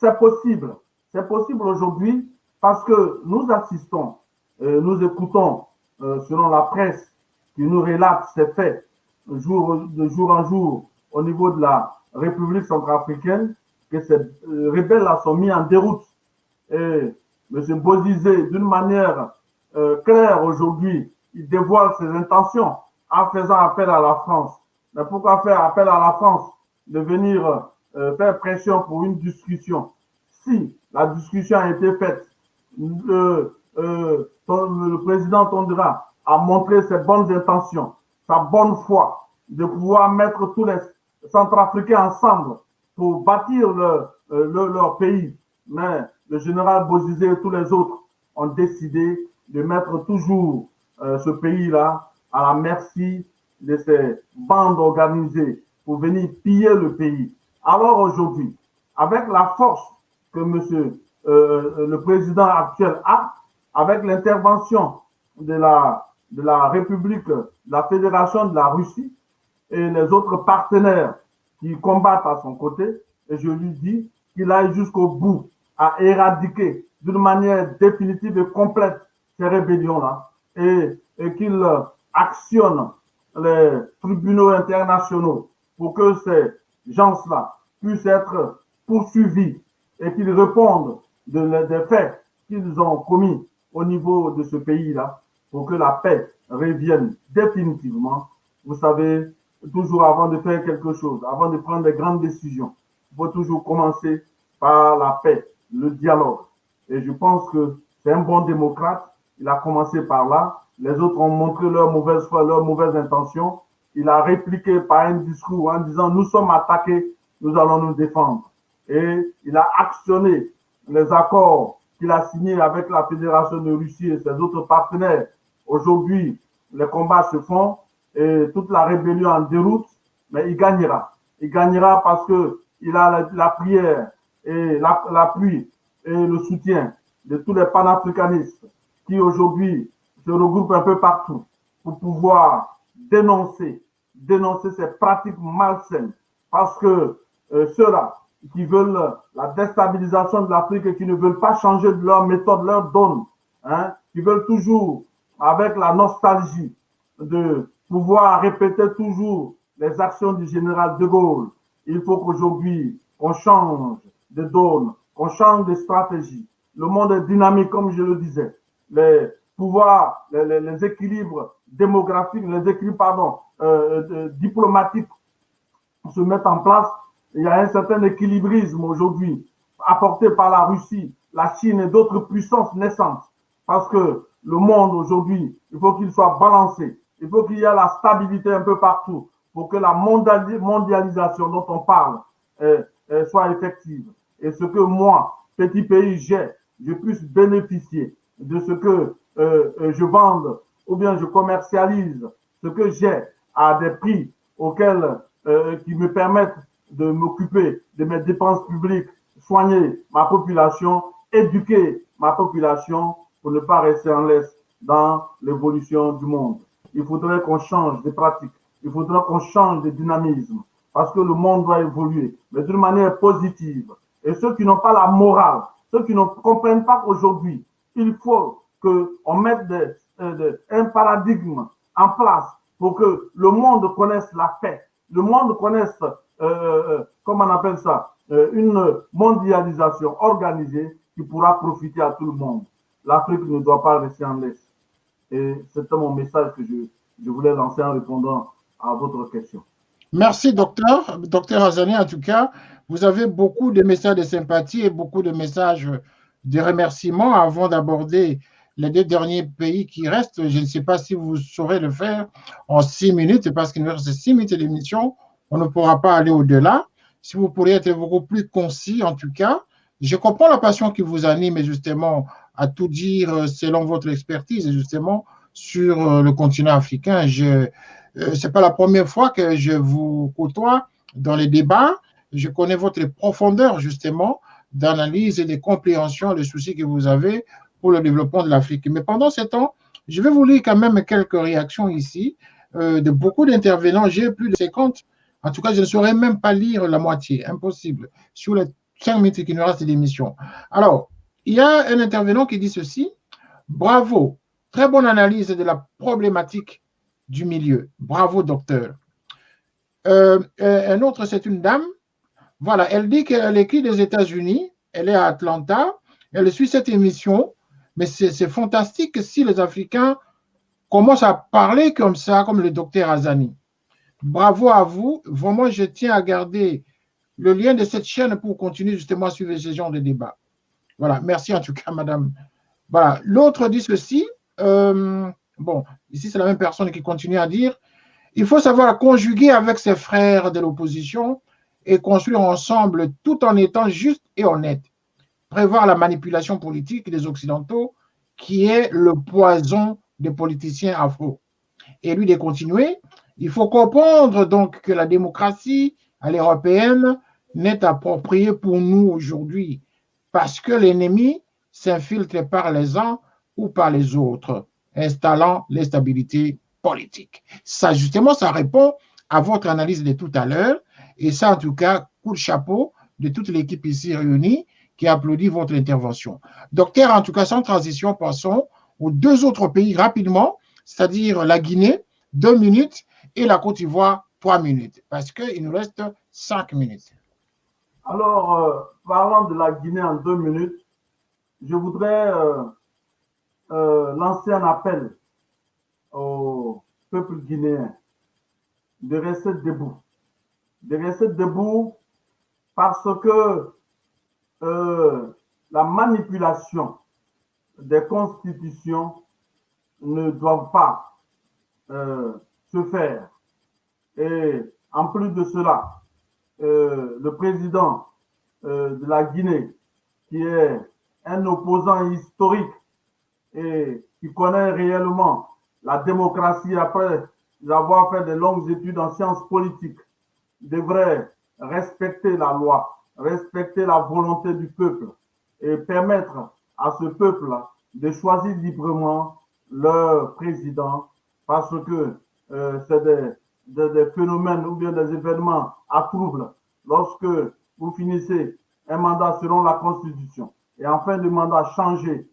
c'est possible. C'est possible aujourd'hui parce que nous assistons, nous écoutons, selon la presse, qui nous relate ces faits de jour en jour au niveau de la République centrafricaine, que ces rebelles-là sont mis en déroute. Et M. Bozizé, d'une manière clair aujourd'hui. Il dévoile ses intentions en faisant appel à la France. Mais pourquoi faire appel à la France de venir faire pression pour une discussion? Si la discussion a été faite, le président Tondra a montré ses bonnes intentions, sa bonne foi de pouvoir mettre tous les Centrafricains ensemble pour bâtir leur pays. Mais le général Bozizé et tous les autres ont décidé de mettre toujours ce pays-là à la merci de ces bandes organisées pour venir piller le pays. Alors aujourd'hui, avec la force que le président actuel a, avec l'intervention de la République, de la Fédération de la Russie et les autres partenaires qui combattent à son côté, et je lui dis qu'il aille jusqu'au bout à éradiquer d'une manière définitive et complète ces rébellions-là et qu'il actionne les tribunaux internationaux pour que ces gens-là puissent être poursuivis et qu'ils répondent des faits qu'ils ont commis au niveau de ce pays-là pour que la paix revienne définitivement. Vous savez, toujours avant de faire quelque chose, avant de prendre des grandes décisions, il faut toujours commencer par la paix, le dialogue. Et je pense que c'est un bon démocrate. Il a commencé par là. Les autres ont montré leur mauvaise foi, leurs mauvaises intentions. Il a répliqué par un discours en disant « Nous sommes attaqués, nous allons nous défendre ». Et il a actionné les accords qu'il a signés avec la Fédération de Russie et ses autres partenaires. Aujourd'hui, les combats se font et toute la rébellion en déroute, mais il gagnera. Il gagnera parce que il a la prière et l'appui et le soutien de tous les panafricanistes qui aujourd'hui se regroupent un peu partout pour pouvoir dénoncer ces pratiques malsaines. Parce que ceux-là qui veulent la déstabilisation de l'Afrique et qui ne veulent pas changer de leur méthode, leur donne, qui veulent toujours, avec la nostalgie, de pouvoir répéter toujours les actions du général de Gaulle. Il faut qu'aujourd'hui, on change de donne, on change de stratégie. Le monde est dynamique, comme je le disais. Les pouvoirs, les équilibres démographiques, les équilibres, diplomatiques se mettent en place. Il y a un certain équilibrisme aujourd'hui apporté par la Russie, la Chine et d'autres puissances naissantes. Parce que le monde aujourd'hui, il faut qu'il soit balancé. Il faut qu'il y ait la stabilité un peu partout pour que la mondialisation dont on parle soit effective. Et ce que moi, petit pays, je puisse bénéficier de ce que je vende ou bien je commercialise ce que j'ai à des prix auxquels qui me permettent de m'occuper de mes dépenses publiques, soigner ma population, éduquer ma population pour ne pas rester en laisse dans l'évolution du monde. Il faudrait qu'on change de pratique, il faudrait qu'on change de dynamisme parce que le monde doit évoluer, mais d'une manière positive. Et ceux qui n'ont pas la morale, ceux qui ne comprennent pas qu'aujourd'hui, il faut qu'on mette un paradigme en place pour que le monde connaisse la paix, le monde connaisse, comment on appelle ça, une mondialisation organisée qui pourra profiter à tout le monde. L'Afrique ne doit pas rester en laisse. Et c'était mon message que je voulais lancer en répondant à votre question. Merci, docteur Hazani. En tout cas, vous avez beaucoup de messages de sympathie et beaucoup de messages de remerciements avant d'aborder les deux derniers pays qui restent. Je ne sais pas si vous saurez le faire en 6 minutes, parce qu'il nous reste 6 minutes d'émission. On ne pourra pas aller au-delà. Si vous pourriez être beaucoup plus concis, en tout cas. Je comprends la passion qui vous anime, justement, à tout dire selon votre expertise, justement, sur le continent africain. Ce n'est pas la première fois que je vous côtoie dans les débats. Je connais votre profondeur, justement, d'analyse et de compréhension des soucis que vous avez pour le développement de l'Afrique. Mais pendant ce temps, je vais vous lire quand même quelques réactions ici de beaucoup d'intervenants. J'ai plus de 50. En tout cas, je ne saurais même pas lire la moitié. Impossible. Sur les 5 minutes qui nous restent d'émission. Alors, il y a un intervenant qui dit ceci. Bravo. Très bonne analyse de la problématique du milieu. Bravo, docteur. Un autre, c'est une dame. Voilà, elle dit qu'elle écrit des États-Unis. Elle est à Atlanta. Elle suit cette émission. Mais c'est fantastique si les Africains commencent à parler comme ça, comme le docteur Azani. Bravo à vous. Vraiment, je tiens à garder le lien de cette chaîne pour continuer justement à suivre ce genre de débat. Voilà, merci en tout cas, madame. Voilà, l'autre dit ceci. Bon, ici, c'est la même personne qui continue à dire il faut savoir conjuguer avec ses frères de l'opposition et construire ensemble tout en étant juste et honnête. Prévoir la manipulation politique des Occidentaux qui est le poison des politiciens afro. Et lui de continuer, il faut comprendre donc que la démocratie à l'européenne n'est appropriée pour nous aujourd'hui parce que l'ennemi s'infiltre par les uns ou par les autres, installant l'instabilité politique. Ça, justement, ça répond à votre analyse de tout à l'heure. Et ça, en tout cas, coup de chapeau de toute l'équipe ici réunie qui applaudit votre intervention. Docteur, en tout cas, sans transition, passons aux deux autres pays rapidement, c'est-à-dire la Guinée, 2 minutes, et la Côte d'Ivoire, 3 minutes, parce qu'il nous reste 5 minutes. Alors, parlant de la Guinée en 2 minutes, je voudrais lancer un appel au peuple guinéen de rester debout. De rester debout parce que la manipulation des constitutions ne doit pas se faire. Et en plus de cela, le président de la Guinée, qui est un opposant historique et qui connaît réellement la démocratie après avoir fait de longues études en sciences politiques, devrait respecter la loi, respecter la volonté du peuple et permettre à ce peuple de choisir librement leur président parce que c'est des phénomènes ou bien des événements à trouble lorsque vous finissez un mandat selon la Constitution et en fin de mandat changer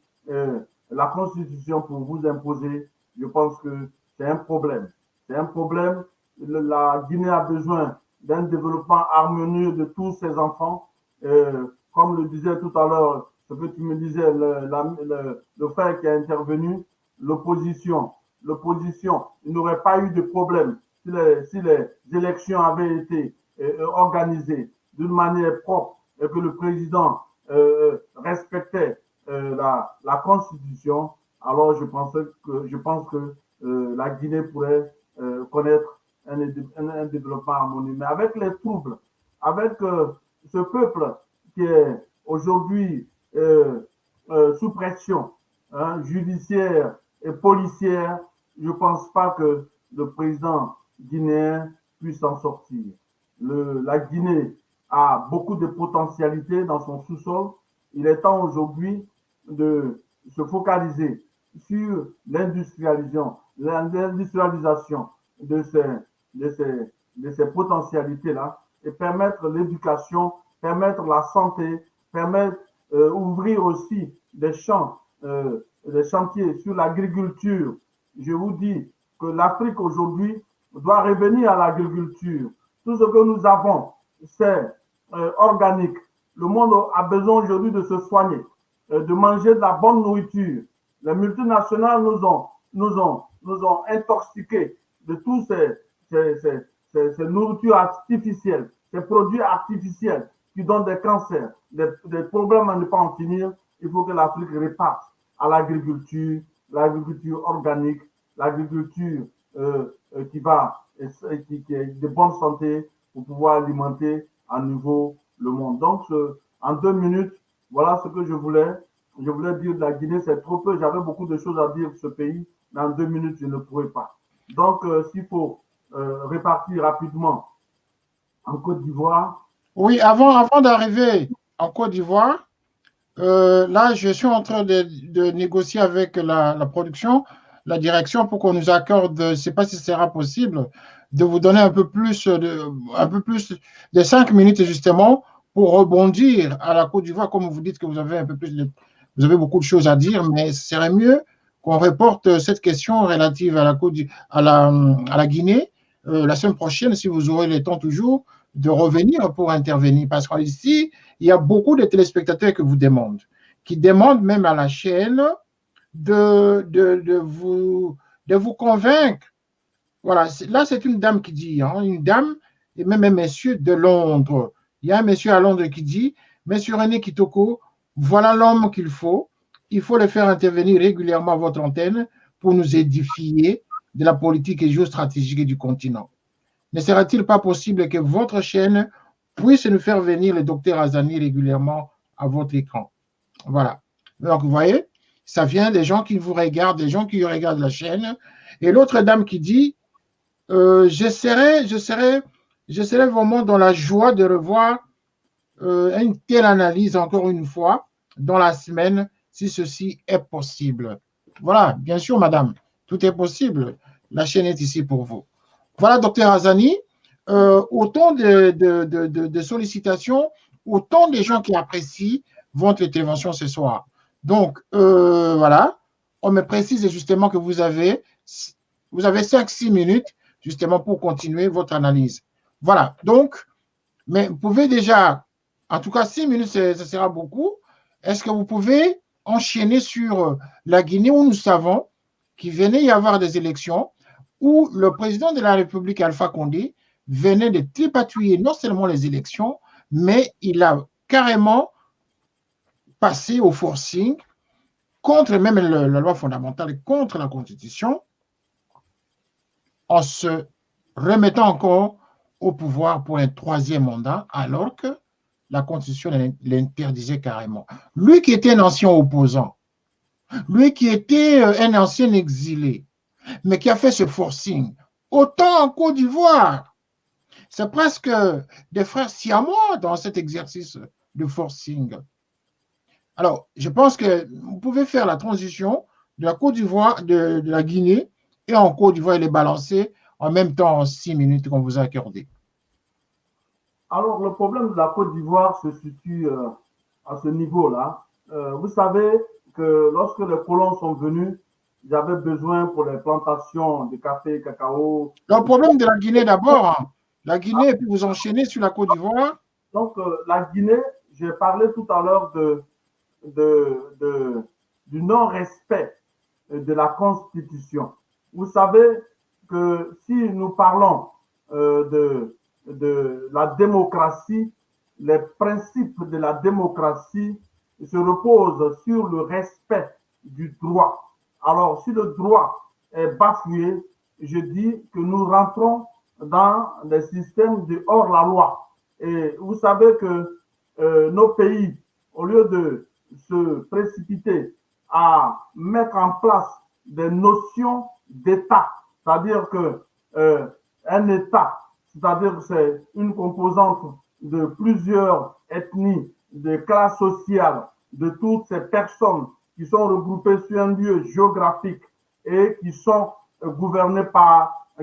la Constitution pour vous imposer, je pense que c'est un problème. C'est un problème. La Guinée a besoin d'un développement harmonieux de tous ses enfants. Comme le disait tout à l'heure, ce que tu me disais, le frère qui a intervenu, l'opposition, il n'aurait pas eu de problème si les élections avaient été organisées d'une manière propre et que le président respectait la Constitution, alors je pense que la Guinée pourrait connaître un développement harmonieux. Mais avec les troubles, avec ce peuple qui est aujourd'hui sous pression judiciaire et policière, je ne pense pas que le président guinéen puisse en sortir. La Guinée a beaucoup de potentialités dans son sous-sol. Il est temps aujourd'hui de se focaliser sur l'industrialisation de ces potentialités-là et permettre l'éducation, permettre la santé, permettre ouvrir aussi des chantiers sur l'agriculture. Je vous dis que l'Afrique aujourd'hui doit revenir à l'agriculture. Tout ce que nous avons, c'est organique. Le monde a besoin aujourd'hui de se soigner, de manger de la bonne nourriture. Les multinationales nous ont intoxiqués de tous ces nourritures artificielles, ces produits artificiels qui donnent des cancers, des problèmes à ne pas en finir. Il faut que l'Afrique reparte à l'agriculture organique, l'agriculture qui est de bonne santé pour pouvoir alimenter à nouveau le monde. Donc, en 2 minutes, voilà ce que je voulais dire de la Guinée. C'est trop peu. J'avais beaucoup de choses à dire de ce pays, mais en 2 minutes, je ne pourrais pas. Donc, s'il faut répartir rapidement en Côte d'Ivoire. Oui, avant d'arriver en Côte d'Ivoire, là, je suis en train de négocier avec la production, la direction, pour qu'on nous accorde, je ne sais pas si ce sera possible, de vous donner un peu plus de 5 minutes justement pour rebondir à la Côte d'Ivoire, comme vous dites que vous avez vous avez beaucoup de choses à dire, mais ce serait mieux qu'on reporte cette question relative à la Guinée la semaine prochaine, si vous aurez le temps toujours de revenir pour intervenir. Parce qu'ici, il y a beaucoup de téléspectateurs qui demandent même à la chaîne de vous convaincre. Voilà, là, c'est une dame qui dit, hein, une dame, et même un monsieur de Londres. Il y a un monsieur à Londres qui dit, Monsieur René Kitoko, voilà l'homme qu'il faut. Il faut le faire intervenir régulièrement à votre antenne pour nous édifier de la politique et géostratégique du continent. Ne sera-t-il pas possible que votre chaîne puisse nous faire venir le docteur Azani régulièrement à votre écran? Voilà. Donc, vous voyez, ça vient des gens qui vous regardent, des gens qui regardent la chaîne. Et l'autre dame qui dit, je serai vraiment dans la joie de revoir une telle analyse encore une fois dans la semaine, si ceci est possible. Voilà, bien sûr, madame, tout est possible. La chaîne est ici pour vous. Voilà, docteur Azani, autant de sollicitations, autant de gens qui apprécient votre intervention ce soir. Donc, voilà, on me précise justement que vous avez 5-6 minutes justement pour continuer votre analyse. Voilà, donc, mais vous pouvez déjà, en tout cas 6 minutes, ce sera beaucoup. Est-ce que vous pouvez enchaîner sur la Guinée où nous savons qu'il venait y avoir des élections où le président de la République, Alpha Condé, venait de tripatouiller non seulement les élections, mais il a carrément passé au forcing contre même la loi fondamentale, contre la Constitution, en se remettant encore au pouvoir pour un 3e mandat, alors que la Constitution l'interdisait carrément. Lui qui était un ancien opposant, lui qui était un ancien exilé, mais qui a fait ce forcing, autant en Côte d'Ivoire, c'est presque des frères siamois dans cet exercice de forcing. Alors, je pense que vous pouvez faire la transition de la Côte d'Ivoire, de la Guinée, et en Côte d'Ivoire, et les balancer en même temps en 6 minutes qu'on vous a accordé. Alors, le problème de la Côte d'Ivoire se situe à ce niveau-là. Vous savez que lorsque les colons sont venus, ils avaient besoin pour les plantations de café, cacao. Le problème de la Guinée d'abord, hein. La Guinée, et puis vous enchaînez sur la Côte d'Ivoire. Donc, la Guinée, j'ai parlé tout à l'heure du non-respect de la Constitution. Vous savez que si nous parlons de la démocratie, les principes de la démocratie se reposent sur le respect du droit. Alors, si le droit est bafoué, je dis que nous rentrons dans des systèmes de hors-la-loi. Et vous savez que nos pays, au lieu de se précipiter à mettre en place des notions d'État, c'est-à-dire que un État, c'est-à-dire que c'est une composante de plusieurs ethnies, de classes sociales, de toutes ces personnes qui sont regroupées sur un lieu géographique et qui sont gouvernés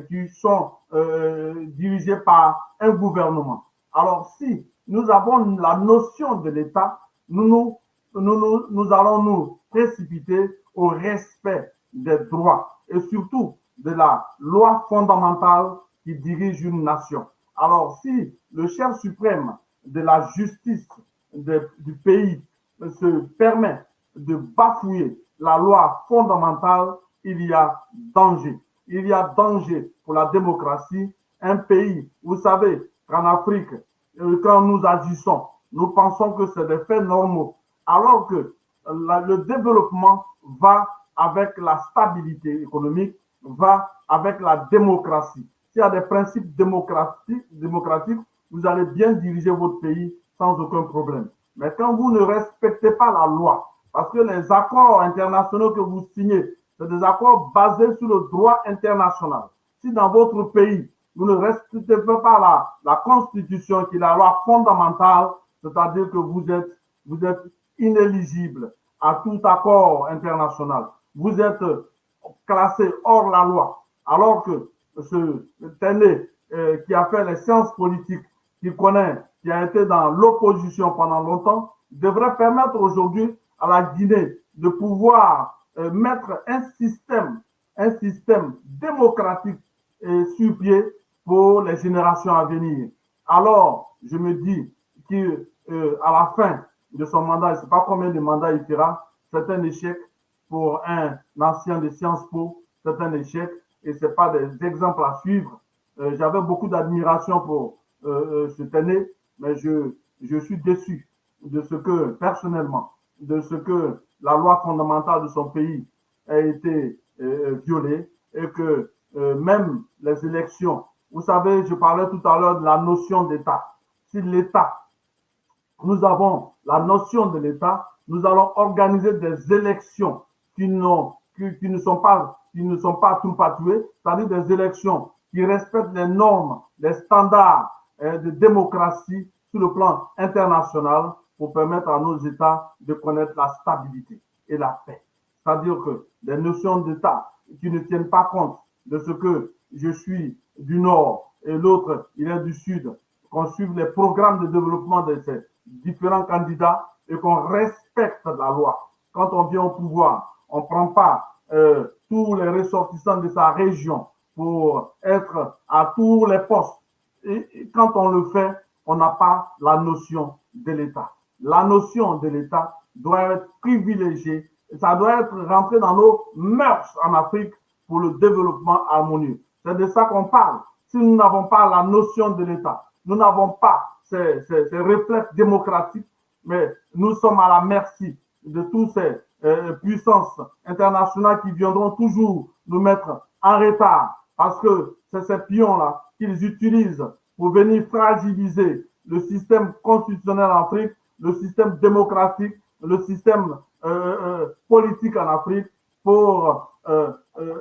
qui sont dirigés par un gouvernement. Alors, si nous avons la notion de l'État, nous allons nous précipiter au respect des droits et surtout de la loi fondamentale qui dirige une nation. Alors, si le chef suprême de la justice du pays se permet de bafouer la loi fondamentale, il y a danger. Il y a danger pour la démocratie. Un pays, vous savez qu'en Afrique, quand nous agissons, nous pensons que c'est des faits normaux, alors que le développement va avec la stabilité économique, va avec la démocratie. S'il y a des principes démocratiques, vous allez bien diriger votre pays sans aucun problème. Mais quand vous ne respectez pas la loi, parce que les accords internationaux que vous signez, c'est des accords basés sur le droit international. Si dans votre pays, vous ne respectez pas la Constitution, qui est la loi fondamentale, c'est-à-dire que vous êtes inéligible à tout accord international. Vous êtes classé hors la loi, alors que ce Téné qui a fait les sciences politiques, qui a été dans l'opposition pendant longtemps, devrait permettre aujourd'hui à la Guinée de pouvoir mettre un système démocratique sur pied pour les générations à venir. Alors, je me dis qu'à la fin de son mandat, je ne sais pas combien de mandats il fera, c'est un échec. pour un ancien de Sciences Po, c'est un échec et ce n'est pas des exemples à suivre. J'avais beaucoup d'admiration pour cet aîné, mais je suis déçu de ce que, personnellement, de ce que la loi fondamentale de son pays a été violée et que même les élections, vous savez, je parlais tout à l'heure de la notion d'État. Si l'État, nous avons la notion de l'État, nous allons organiser des élections qui ne sont pas troupatuées, c'est-à-dire des élections qui respectent les normes, les standards de démocratie sur le plan international pour permettre à nos États de connaître la stabilité et la paix. C'est-à-dire que les notions d'État qui ne tiennent pas compte de ce que je suis du Nord et l'autre, il est du Sud, qu'on suive les programmes de développement de ces différents candidats et qu'on respecte la loi. Quand on vient au pouvoir, on ne prend pas tous les ressortissants de sa région pour être à tous les postes. Et quand on le fait, on n'a pas la notion de l'État. La notion de l'État doit être privilégiée. Ça doit être rentré dans nos mœurs en Afrique pour le développement harmonieux. C'est de ça qu'on parle. Si nous n'avons pas la notion de l'État, nous n'avons pas ces réflexes démocratiques, mais nous sommes à la merci de toutes ces puissances internationales qui viendront toujours nous mettre en retard parce que c'est ces pions-là qu'ils utilisent pour venir fragiliser le système constitutionnel en Afrique, le système démocratique, le système politique en Afrique pour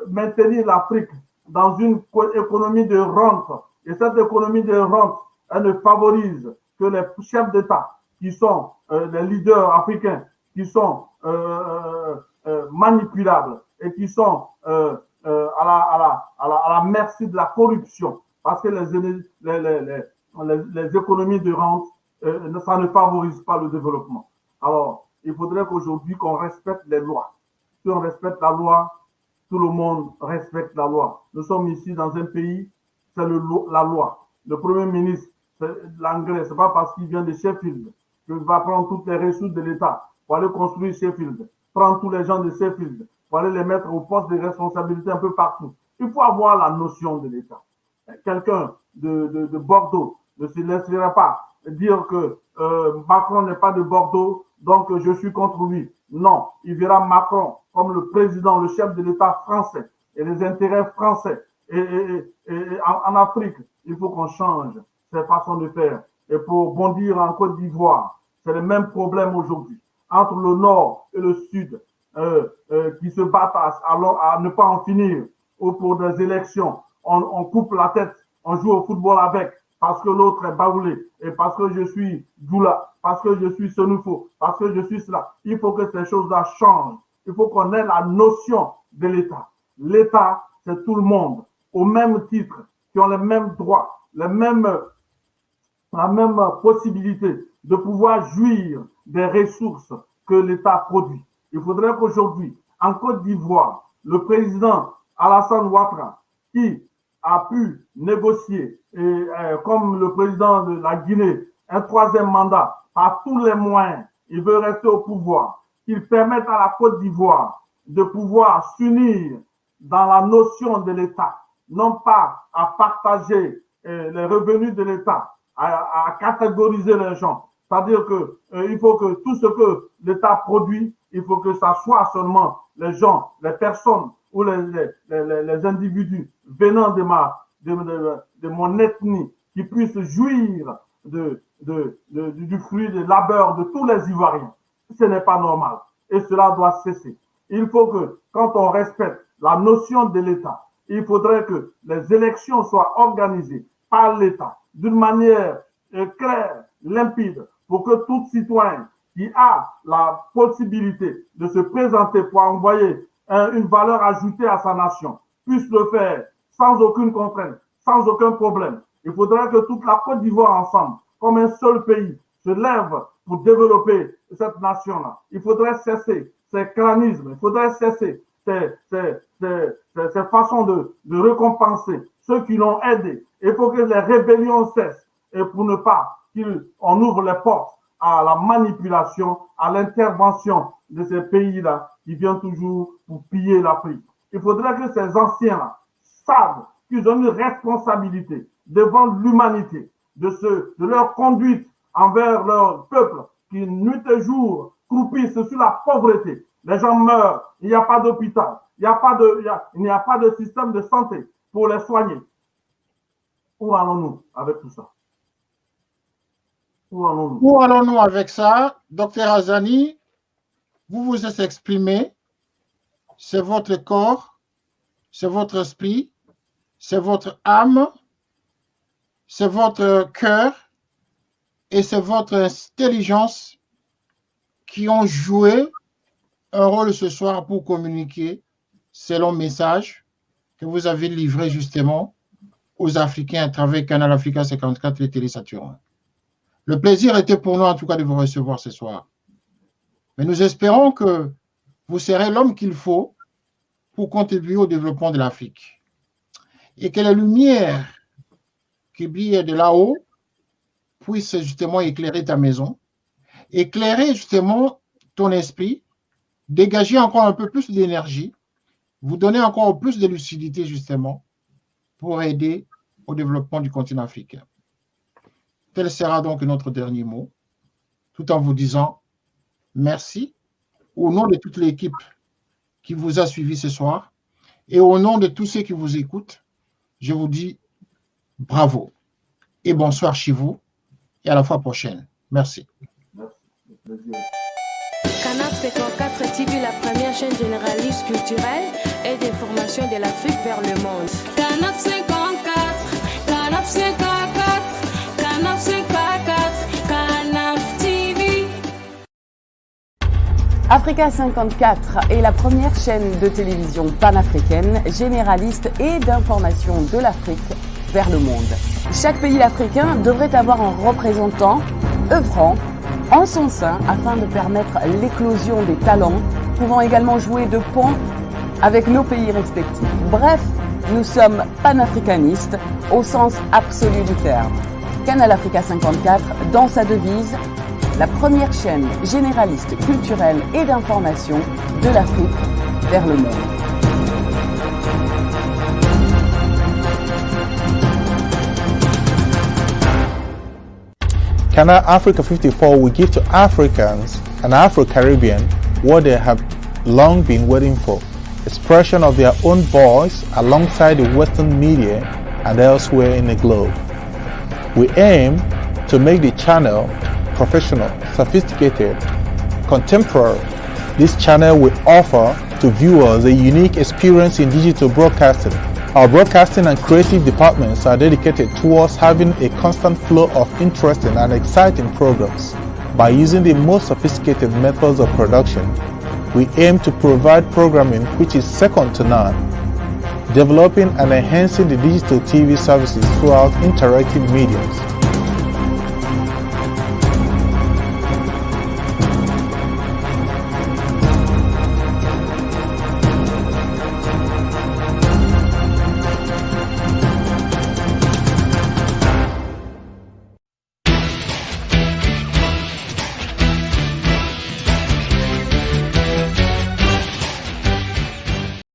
maintenir l'Afrique dans une économie de rente. Et cette économie de rente, elle ne favorise que les chefs d'État qui sont les leaders africains, qui sont manipulables et qui sont à la merci de la corruption. Parce que les économies de rente, ça ne favorise pas le développement. Alors, il faudrait qu'aujourd'hui qu'on respecte les lois. Si on respecte la loi, tout le monde respecte la loi. Nous sommes ici dans un pays, c'est la loi. Le Premier ministre, c'est l'anglais, c'est pas parce qu'il vient de Sheffield qu'il va prendre toutes les ressources de l'État pour aller construire Sheffield, prendre tous les gens de Sheffield pour aller les mettre au poste de responsabilité un peu partout. Il faut avoir la notion de l'État. Quelqu'un de Bordeaux ne se laisserait pas dire que Macron n'est pas de Bordeaux, donc je suis contre lui. Non, il verra Macron comme le président, le chef de l'État français et les intérêts français. Et en Afrique, il faut qu'on change cette façon de faire. Et pour bondir en Côte d'Ivoire, c'est le même problème aujourd'hui. Entre le Nord et le Sud, qui se battent à ne pas en finir, ou pour des élections, on coupe la tête, on joue au football avec, parce que l'autre est baoulé, et parce que je suis Doula, parce que je suis Senoufo, parce que je suis cela. Il faut que ces choses-là changent. Il faut qu'on ait la notion de l'État. L'État, c'est tout le monde, au même titre, qui ont les mêmes droits, la même possibilité de pouvoir jouir des ressources que l'État produit. Il faudrait qu'aujourd'hui, en Côte d'Ivoire, le président Alassane Ouattara, qui a pu négocier, comme le président de la Guinée, un troisième mandat par tous les moyens, il veut rester au pouvoir, qu'il permette à la Côte d'Ivoire de pouvoir s'unir dans la notion de l'État, non pas à partager les revenus de l'État, à catégoriser les gens. C'est-à-dire que il faut que tout ce que l'État produit, il faut que ça soit seulement les gens, les personnes ou les individus venant de mon ethnie qui puissent jouir du fruit des labeurs de tous les Ivoiriens. Ce n'est pas normal et cela doit cesser. Il faut que quand on respecte la notion de l'État, il faudrait que les élections soient organisées par l'État d'une manière claire, limpide, pour que tout citoyen qui a la possibilité de se présenter pour envoyer une valeur ajoutée à sa nation puisse le faire sans aucune contrainte, sans aucun problème. Il faudrait que toute la Côte d'Ivoire ensemble, comme un seul pays, se lève pour développer cette nation-là. Il faudrait cesser ces crânismes, il faudrait cesser ces façons de récompenser ceux qui l'ont aidé. Il faut que les rébellions cessent et pour ne pas qu'on ouvre les portes à la manipulation, à l'intervention de ces pays-là qui viennent toujours pour piller l'Afrique. Il faudrait que ces anciens-là savent qu'ils ont une responsabilité devant l'humanité, de leur conduite envers leur peuple qui nuit et jour croupissent sur la pauvreté. Les gens meurent, il n'y a pas d'hôpital, il n'y a pas de système de santé pour les soigner. Où allons-nous avec tout ça? Où allons-nous avec ça? Docteur Azani, vous vous êtes exprimé, c'est votre corps, c'est votre esprit, c'est votre âme, c'est votre cœur et c'est votre intelligence qui ont joué un rôle ce soir pour communiquer selon le message que vous avez livré justement aux Africains à travers Canal Africa 54 et Télé Saturne. Le plaisir était pour nous en tout cas de vous recevoir ce soir. Mais nous espérons que vous serez l'homme qu'il faut pour contribuer au développement de l'Afrique. Et que la lumière qui brille de là-haut puisse justement éclairer ta maison, éclairer justement ton esprit, dégager encore un peu plus d'énergie, vous donner encore plus de lucidité justement pour aider au développement du continent africain. Tel sera donc notre dernier mot, tout en vous disant merci au nom de toute l'équipe qui vous a suivi ce soir et au nom de tous ceux qui vous écoutent, je vous dis bravo et bonsoir chez vous et à la fois prochaine. Merci. Canal 54 TV, la première chaîne généraliste culturelle et d'information de l'Afrique vers le monde. Canal 54, Canal 54, Canal 54, Canal TV. Africa 54 est la première chaîne de télévision panafricaine, généraliste et d'information de l'Afrique vers le monde. Chaque pays africain devrait avoir un représentant œuvrant en son sein afin de permettre l'éclosion des talents, pouvant également jouer de pont avec nos pays respectifs. Bref, nous sommes panafricanistes au sens absolu du terme. Canal Africa 54, dans sa devise, la première chaîne généraliste culturelle et d'information de l'Afrique vers le monde. Canal Africa 54 will give to Africans and Afro-Caribbean what they have long been waiting for, expression of their own voice alongside the Western media and elsewhere in the globe. We aim to make the channel professional, sophisticated, contemporary. This channel will offer to viewers a unique experience in digital broadcasting. Our broadcasting and creative departments are dedicated towards having a constant flow of interesting and exciting programs. By using the most sophisticated methods of production, we aim to provide programming which is second to none, developing and enhancing the digital TV services throughout interactive mediums.